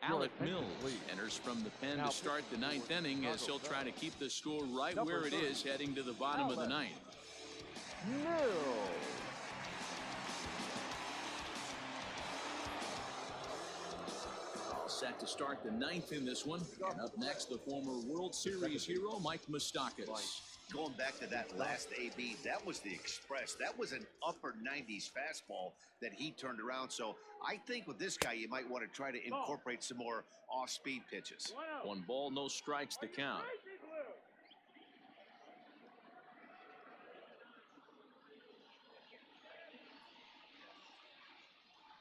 [SPEAKER 1] Alec Mills enters from the pen to start the ninth inning as he'll try to keep the score right where it is heading to the bottom of the ninth.
[SPEAKER 3] Mills.
[SPEAKER 1] All set to start the ninth in this one. And up next, the former World Series hero, Mike Moustakas.
[SPEAKER 2] Going back to that last AB, that was the express. That was an upper 90s fastball that he turned around. So I think with this guy, you might want to try to incorporate some more off-speed pitches.
[SPEAKER 1] 1 ball, no strikes to count.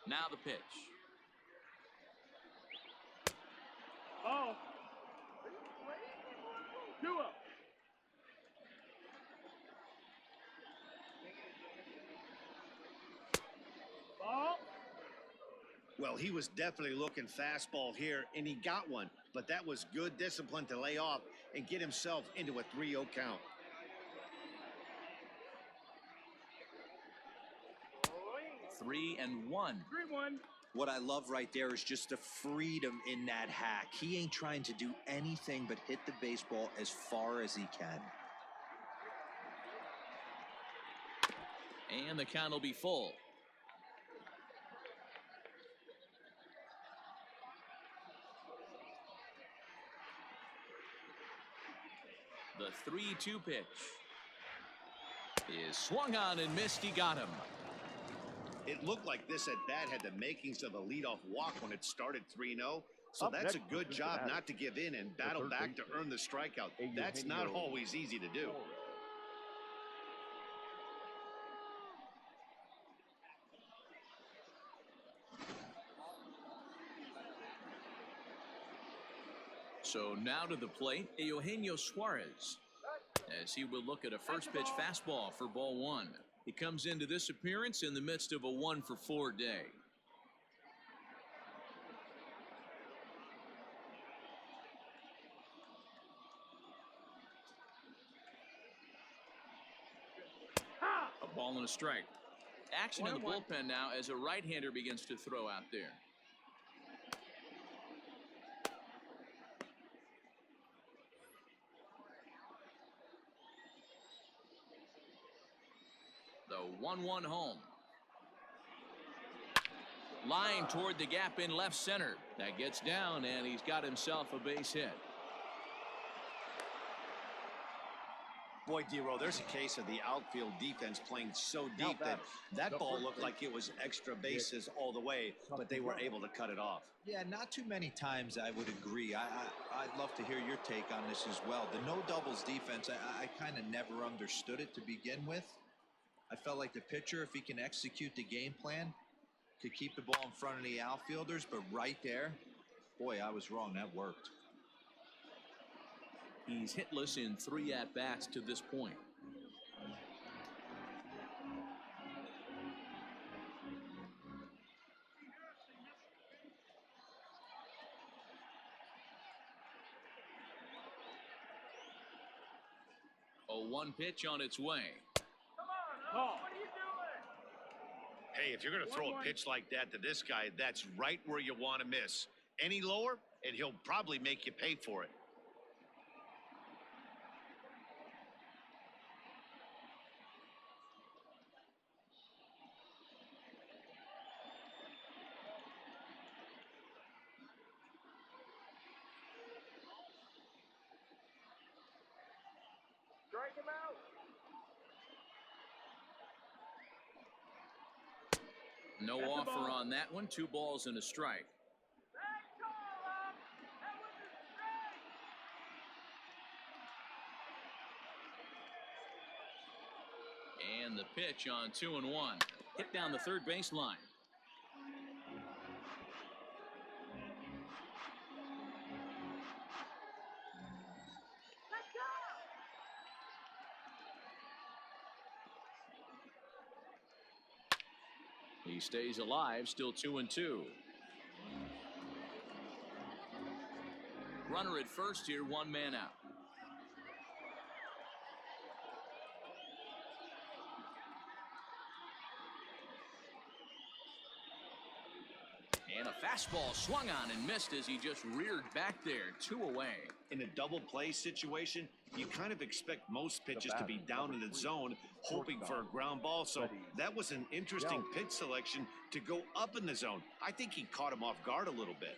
[SPEAKER 1] Now the pitch.
[SPEAKER 5] Oh. 2-0. Ball.
[SPEAKER 2] Well, he was definitely looking fastball here, and he got one. But that was good discipline to lay off and get himself into a 3-0 count.
[SPEAKER 1] Three and one.
[SPEAKER 5] 3-1.
[SPEAKER 4] What I love right there is just the freedom in that hack. He ain't trying to do anything but hit the baseball as far as he can.
[SPEAKER 1] And the count will be full. The 3-2 pitch is swung on and missed. He got him.
[SPEAKER 2] It looked like this at-bat had the makings of a leadoff walk when it started 3-0. So that's a good job not to give in and battle back to earn the strikeout. That's not always easy to do.
[SPEAKER 1] So now to the plate, Eugenio Suarez, as he will look at a first pitch fastball for ball one. He comes into this appearance in the midst of a 1-for-4 day. A ball and a strike. Action in the bullpen now as a right-hander begins to throw out there. The 1-1 home. Line toward the gap in left center. That gets down, and he's got himself a base hit.
[SPEAKER 2] Boy, D-Row, there's a case of the outfield defense playing so deep that ball looked like it was extra bases all the way, but they were able to cut it off.
[SPEAKER 4] Yeah, not too many times I would agree. I'd love to hear your take on this as well. The no doubles defense, I kind of never understood it to begin with. I felt like the pitcher, if he can execute the game plan, could keep the ball in front of the outfielders, but right there, boy, I was wrong. That worked.
[SPEAKER 1] He's hitless in 3 at-bats to this point. A 1 pitch on its way.
[SPEAKER 5] Come on, what are you doing?
[SPEAKER 2] Hey, if you're going to throw a pitch like that to this guy, that's right where you want to miss. Any lower, and he'll probably make you pay for it.
[SPEAKER 5] Strike him out.
[SPEAKER 1] No
[SPEAKER 5] That's a
[SPEAKER 1] offer
[SPEAKER 5] ball.
[SPEAKER 1] on that one. 2 balls and a strike. And the pitch on 2-1. Hit down the third baseline. He stays alive, still 2-2. runner at first here, one man out. And a fastball swung on and missed as he just reared back there, 2 away.
[SPEAKER 2] In a double play situation, you kind of expect most pitches to be down in the zone, hoping for a ground ball. So that was an interesting pitch selection to go up in the zone. I think he caught him off guard a little bit.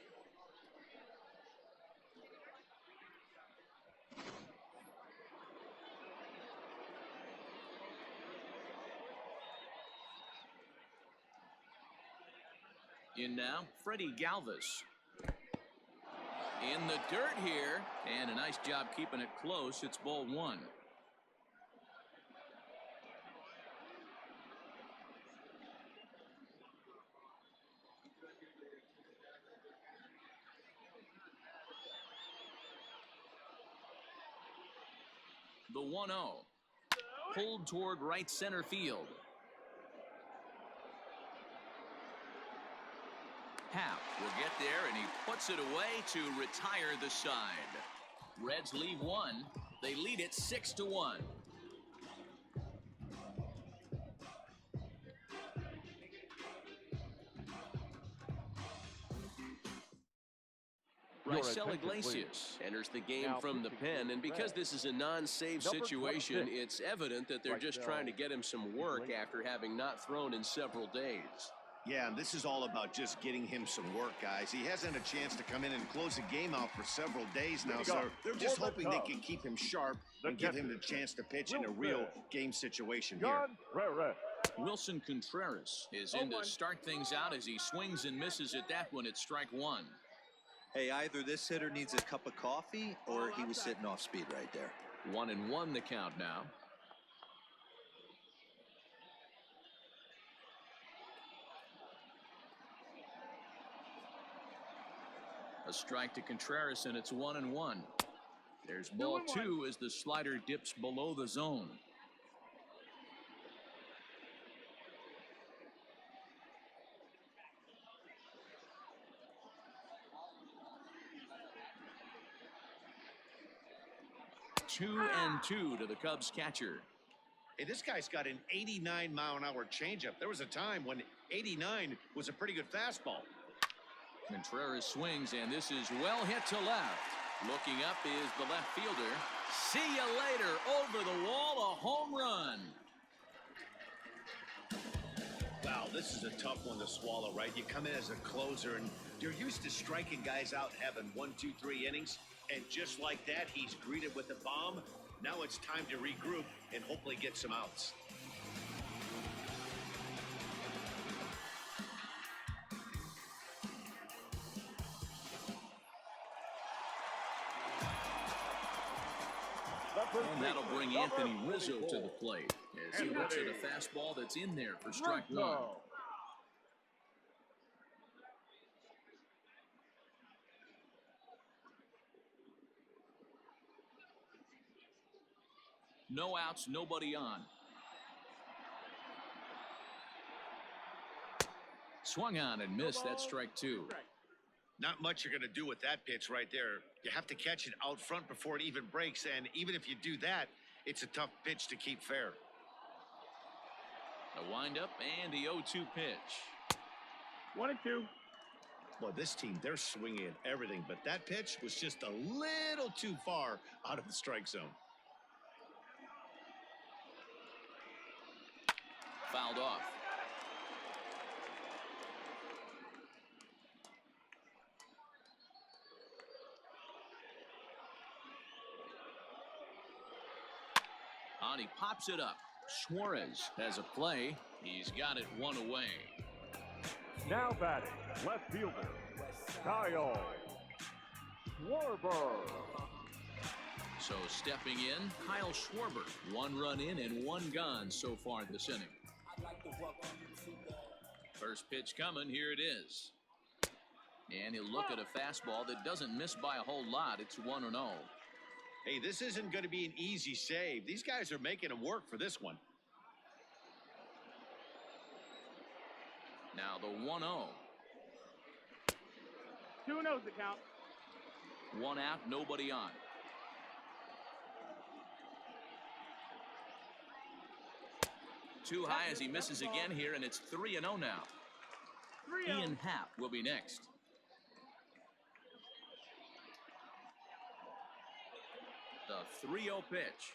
[SPEAKER 1] In now, Freddie Galvis. In the dirt here, and a nice job keeping it close. It's ball 1. The 1-0. Pulled toward right center field. Happ will get there, and he puts it away to retire the side. Reds leave 1. They lead it 6-1. Raisel Iglesias enters the game from the pen, and because this is a non-save situation, it's evident that they're just trying to get him some work after having not thrown in several days.
[SPEAKER 2] Yeah, and this is all about just getting him some work, guys. He hasn't had a chance to come in and close the game out for several days now, so they're just hoping they can keep him sharp and give him the chance to pitch in a real game situation here.
[SPEAKER 1] Wilson Contreras is in to start things out as he swings and misses at that one at strike 1.
[SPEAKER 4] Hey, either this hitter needs a cup of coffee or he was sitting off speed right there.
[SPEAKER 1] 1-1 the count now. A strike to Contreras, and it's 1-1. There's ball 2 as the slider dips below the zone. Two and 2 to the Cubs catcher.
[SPEAKER 2] Hey, this guy's got an 89-mile-an-hour changeup. There was a time when 89 was a pretty good fastball.
[SPEAKER 1] Contreras swings, and this is well hit to left. Looking up is the left fielder. See you later. Over the wall, a home run.
[SPEAKER 2] Wow, this is a tough one to swallow, right? You come in as a closer, and you're used to striking guys out having 1, 2, 3 innings. And just like that, he's greeted with a bomb. Now it's time to regroup and hopefully get some outs.
[SPEAKER 1] And that'll bring Anthony Rizzo to the plate as he looks at a fastball that's in there for strike 1. No outs, nobody on. Swung on and missed. That's strike 2.
[SPEAKER 2] Not much you're going to do with that pitch right there. You have to catch it out front before it even breaks, and even if you do that, it's a tough pitch to keep fair.
[SPEAKER 1] A windup and the 0-2 pitch.
[SPEAKER 5] 1-2.
[SPEAKER 2] Well, this team, they're swinging at everything, but that pitch was just a little too far out of the strike zone.
[SPEAKER 1] Fouled off. On, he pops it up. Suarez has a play. He's got it 1 away.
[SPEAKER 3] Now batting, left fielder, Kyle Schwarber.
[SPEAKER 1] So stepping in, Kyle Schwarber. 1 run in and 1 gone so far this inning. First pitch coming, here it is. And he'll look at a fastball that doesn't miss by a whole lot. It's 1-0.
[SPEAKER 2] Hey, this isn't going to be an easy save. These guys are making him work for this one.
[SPEAKER 1] Now the 1-0.
[SPEAKER 5] 2-0's the count.
[SPEAKER 1] 1 out, nobody on. Too high as he misses again here, and it's 3-0 now.
[SPEAKER 5] 3-0.
[SPEAKER 1] Ian Happ will be next. The 3-0 pitch.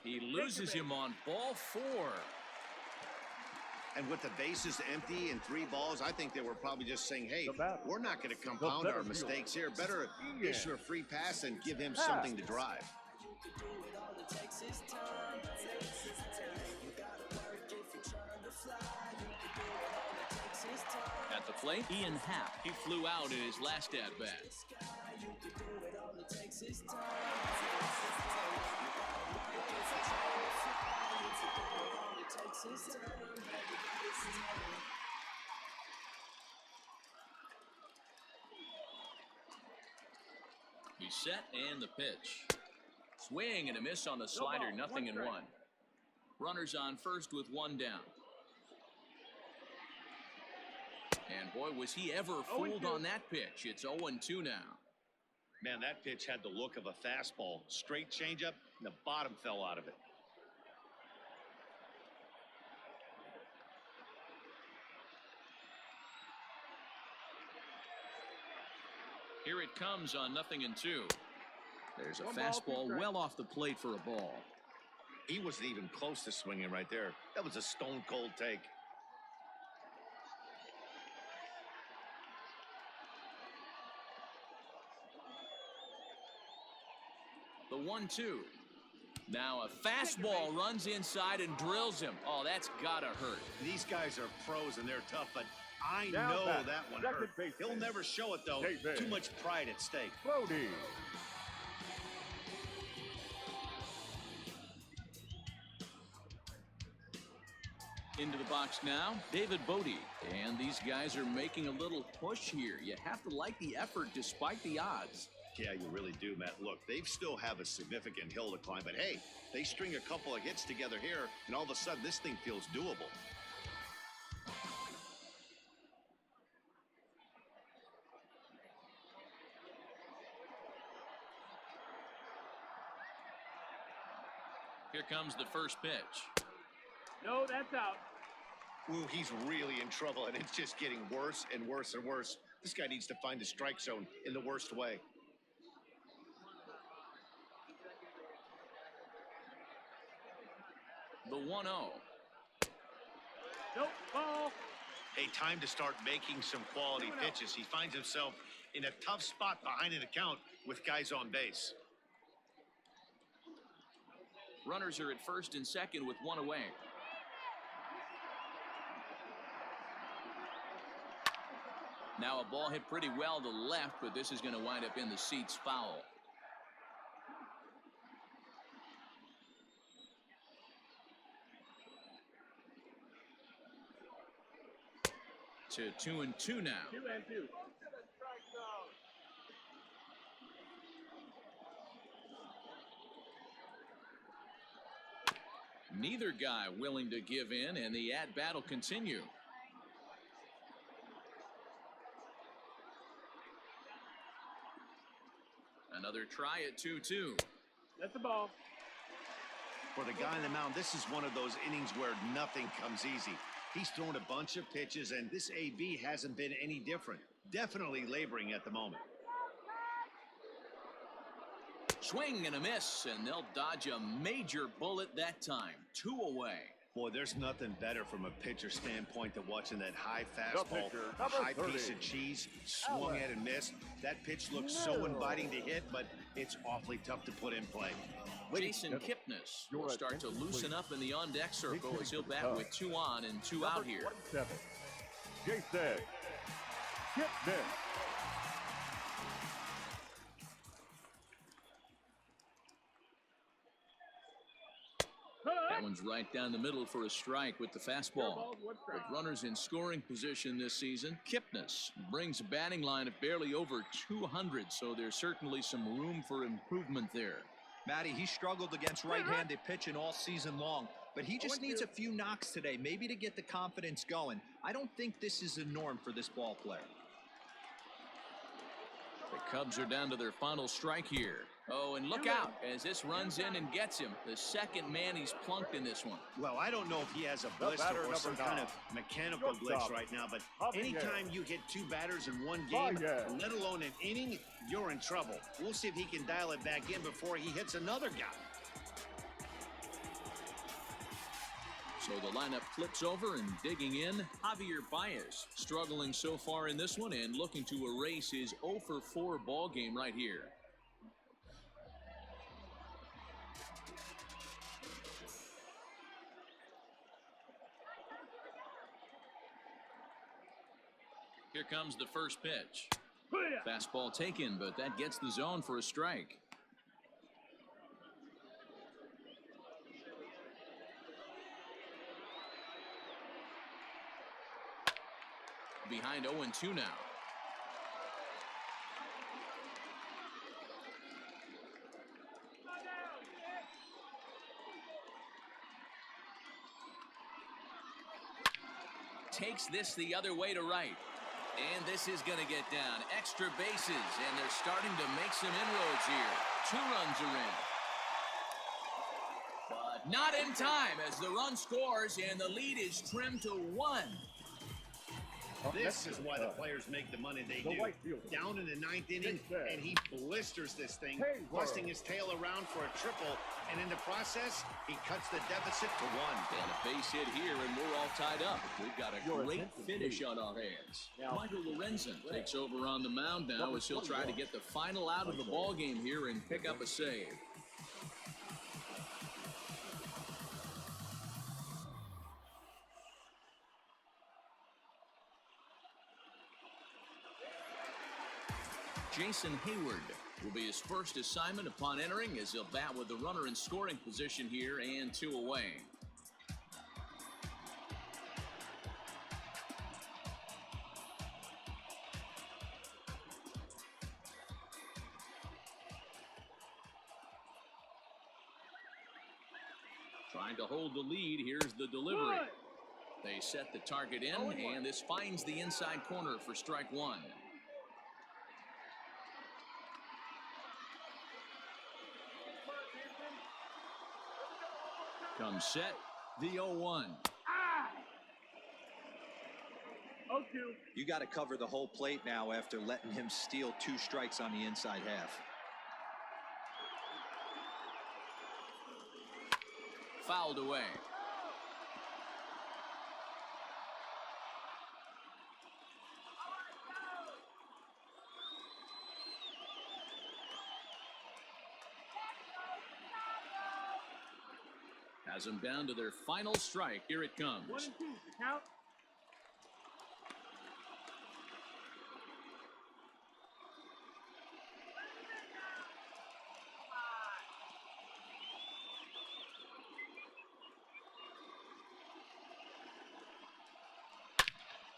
[SPEAKER 1] He loses him on ball 4.
[SPEAKER 2] And with the bases empty and 3 balls, I think they were probably just saying, hey, we're not going to compound our mistakes here. Better issue a free pass and give him something to drive.
[SPEAKER 1] At the plate, Ian Happ. He flew out in his last at-bat. He's set and the pitch. Swing and a miss on the slider, nothing in 1. Runners on first with 1 down. And boy, was he ever fooled on that pitch. It's 0-2 now.
[SPEAKER 2] Man, that pitch had the look of a fastball. Straight changeup, and the bottom fell out of it.
[SPEAKER 1] Here it comes on 0-2. There's a fastball well off the plate for a ball.
[SPEAKER 2] He wasn't even close to swinging right there. That was a stone-cold take.
[SPEAKER 1] The 1-2. Now a fastball runs inside and drills him. Oh, that's gotta hurt.
[SPEAKER 2] These guys are pros and they're tough, but I
[SPEAKER 3] Down
[SPEAKER 2] know
[SPEAKER 3] back.
[SPEAKER 2] that one
[SPEAKER 3] Second
[SPEAKER 2] hurt.
[SPEAKER 3] baseman.
[SPEAKER 2] He'll never show it, though.
[SPEAKER 3] David.
[SPEAKER 2] Too much pride at stake.
[SPEAKER 3] Brody.
[SPEAKER 1] Into the box now, David Bodie. And these guys are making a little push here. You have to like the effort despite the odds.
[SPEAKER 2] Yeah, you really do, Matt. Look, they still have a significant hill to climb, but hey, they string a couple of hits together here, and all of a sudden this thing feels doable.
[SPEAKER 1] Here comes the first pitch.
[SPEAKER 5] No, that's out.
[SPEAKER 2] Ooh, he's really in trouble, and it's just getting worse and worse and worse. This guy needs to find the strike zone in the worst way.
[SPEAKER 1] The 1-0.
[SPEAKER 5] Nope, ball.
[SPEAKER 2] A time to start making some quality pitches. He finds himself in a tough spot behind an account with guys on base.
[SPEAKER 1] Runners are at first and second with 1 away. Now a ball hit pretty well to left, but this is going to wind up in the seats foul. To 2-2 now.
[SPEAKER 5] 2-2.
[SPEAKER 1] Neither guy willing to give in, and the at-bat will continue. Another try at 2-2.
[SPEAKER 5] That's the ball.
[SPEAKER 2] For the guy on the mound, this is one of those innings where nothing comes easy. He's thrown a bunch of pitches, and this AB hasn't been any different. Definitely laboring at the moment.
[SPEAKER 1] Swing and a miss, and they'll dodge a major bullet that time. 2 away.
[SPEAKER 2] Boy, there's nothing better from a pitcher standpoint than watching that high fastball,
[SPEAKER 3] pitcher,
[SPEAKER 2] a
[SPEAKER 3] number
[SPEAKER 2] high
[SPEAKER 3] 30.
[SPEAKER 2] piece of cheese, swung at and missed. That pitch looks so inviting to hit, but it's awfully tough to put in play.
[SPEAKER 1] Jason Kipnis will start to loosen up in the on-deck circle as he'll bat with 2 on and 2 out here.
[SPEAKER 3] 27. Jason Kipnis.
[SPEAKER 1] That one's right down the middle for a strike with the fastball. With runners in scoring position this season, Kipnis brings a batting line of barely over 200, so there's certainly some room for improvement there.
[SPEAKER 4] Matty, he struggled against right-handed pitching all season long, but he just needs a few knocks today, maybe to get the confidence going. I don't think this is a norm for this ball player.
[SPEAKER 1] The Cubs are down to their final strike here. Oh, and look out as this runs in and gets him. The second man he's plunked in this one.
[SPEAKER 2] Well, I don't know if he has a blister
[SPEAKER 3] batter,
[SPEAKER 2] or some
[SPEAKER 3] number
[SPEAKER 2] kind
[SPEAKER 3] 9.
[SPEAKER 2] of mechanical glitch right now, but anytime you hit 2 batters in one game, let alone an inning, you're in trouble. We'll see if he can dial it back in before he hits another guy.
[SPEAKER 1] So the lineup flips over, and digging in, Javier Baez, struggling so far in this one and looking to erase his 0 for 4 ball game right here. Here comes the first pitch. Fastball taken, but that gets the zone for a strike. Behind 0-2 now. Takes this the other way to right. And this is going to get down. Extra bases, and they're starting to make some inroads here. 2 runs are in. But not in time as the run scores, and the lead is trimmed to 1.
[SPEAKER 2] This is why the players make the money they do. Down in the 9th inning, and he blisters this thing, busting his tail around for a triple, and in the process, he cuts the deficit to 1.
[SPEAKER 1] And a base hit here, and we're all tied up. We've got a great finish on our hands. Michael Lorenzen takes over on the mound now as he'll try to get the final out of the ball game here and pick up a save. Jason Hayward will be his first assignment upon entering as he'll bat with the runner in scoring position here and 2 away. Trying to hold the lead. Here's the delivery. They set the target in, and this finds the inside corner for strike 1. Comes set, the 0-1.
[SPEAKER 5] 0-2.
[SPEAKER 4] You got to cover the whole plate now after letting him steal 2 strikes on the inside half.
[SPEAKER 1] Fouled away. Has them down to their final strike. Here it comes.
[SPEAKER 5] 1-2. Count.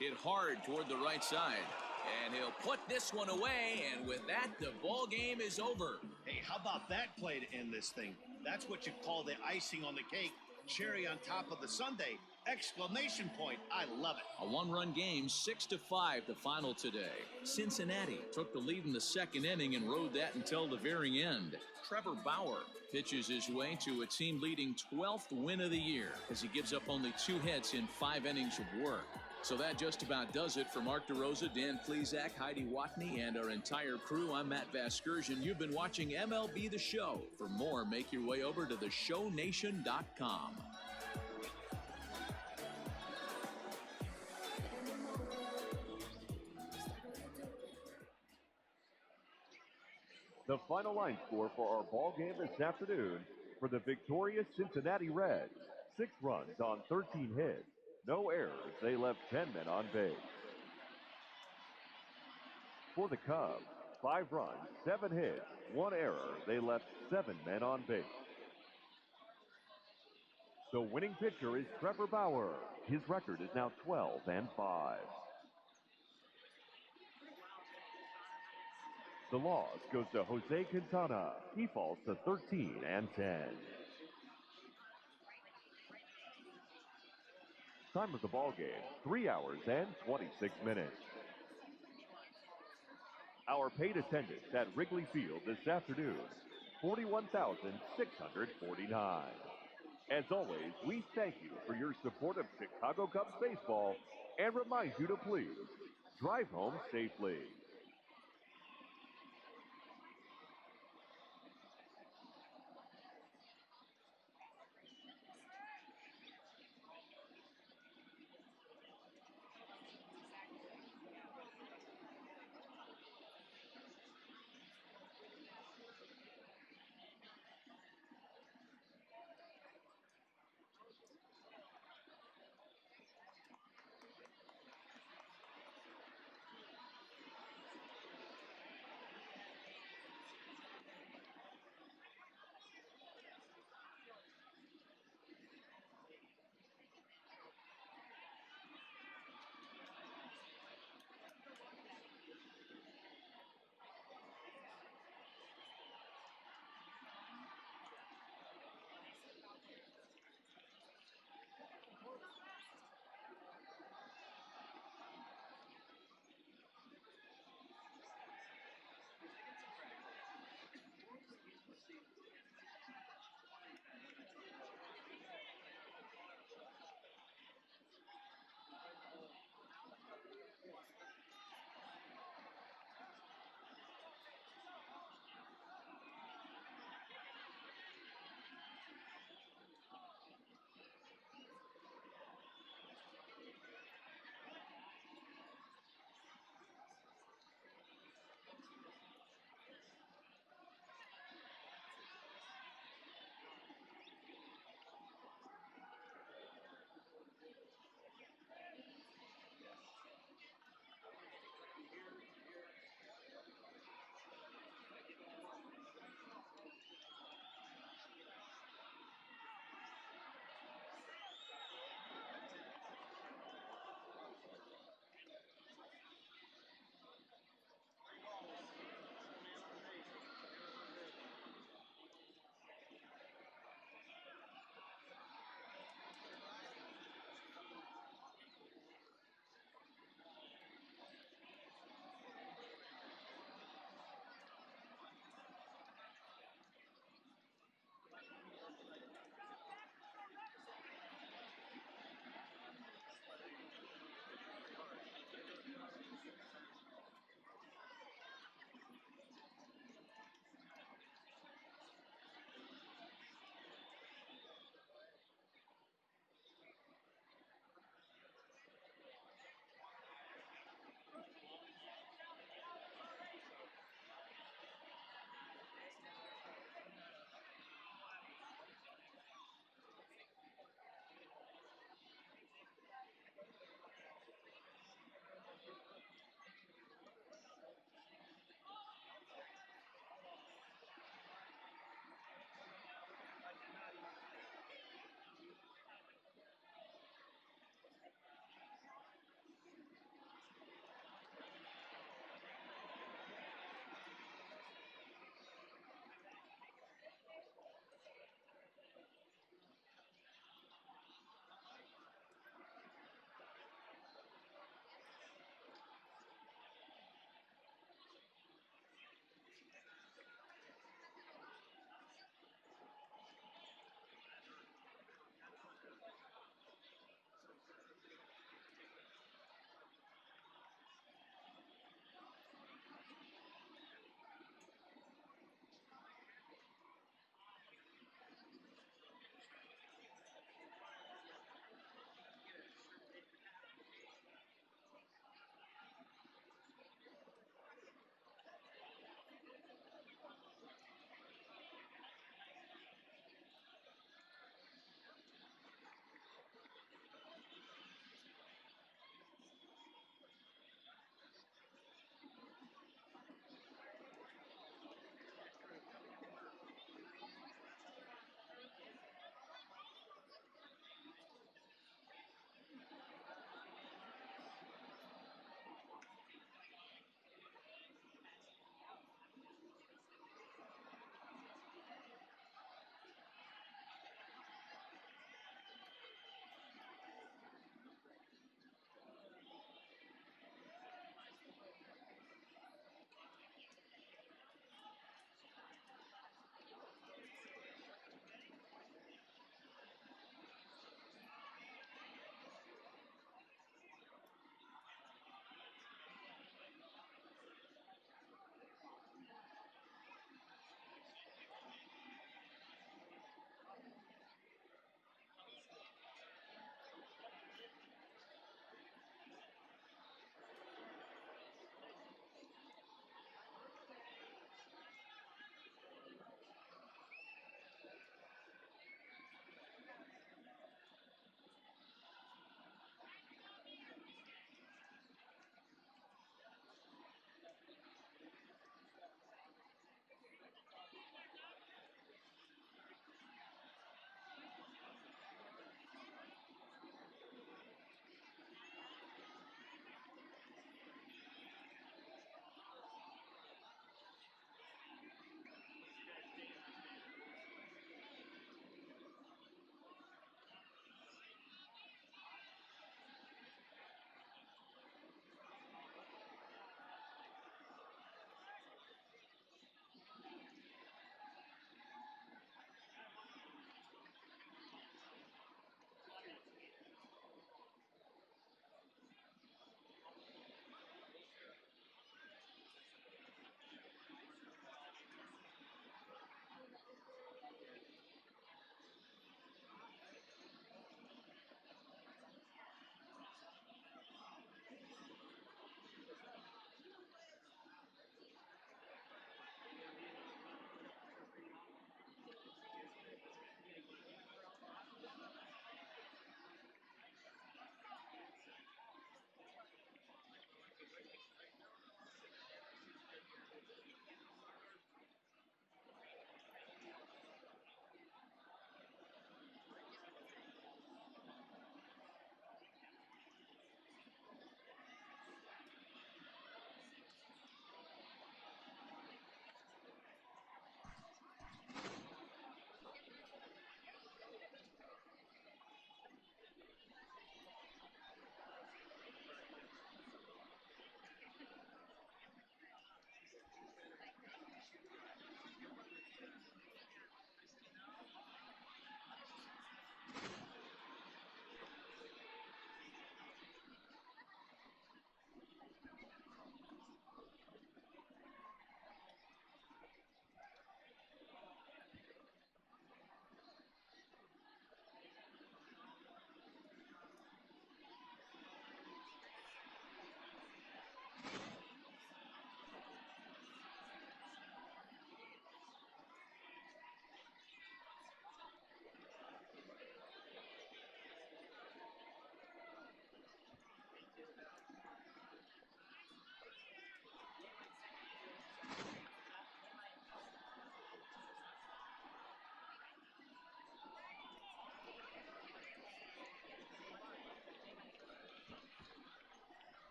[SPEAKER 1] Hit hard toward the right side. And he'll put this one away, and with that, the ball game is over.
[SPEAKER 2] Hey, how about that play to end this thing? That's what you call the icing on the cake. Cherry on top of the sundae. Exclamation point. I love it.
[SPEAKER 1] A 1-run game, 6-5 the final today. Cincinnati took the lead in the 2nd inning and rode that until the very end. Trevor Bauer pitches his way to a team-leading 12th win of the year as he gives up only 2 hits in 5 innings of work. So that just about does it for Mark DeRosa, Dan Plesac, Heidi Watney, and our entire crew. I'm Matt Vasgersian. You've been watching MLB The Show. For more, make your way over to theshownation.com.
[SPEAKER 3] The final line score for our ball game this afternoon for the victorious Cincinnati Reds. 6 runs on 13 hits. No errors. They left 10 men on base. For the Cubs, 5 runs, 7 hits, 1 error. They left 7 men on base. The winning pitcher is Trevor Bauer. His record is now 12-5. The loss goes to Jose Quintana. He falls to 13-10. Time of the ball game, 3 hours and 26 minutes. Our paid attendance at Wrigley Field this afternoon, 41,649. As always, we thank you for your support of Chicago Cubs baseball and remind you to please drive home safely.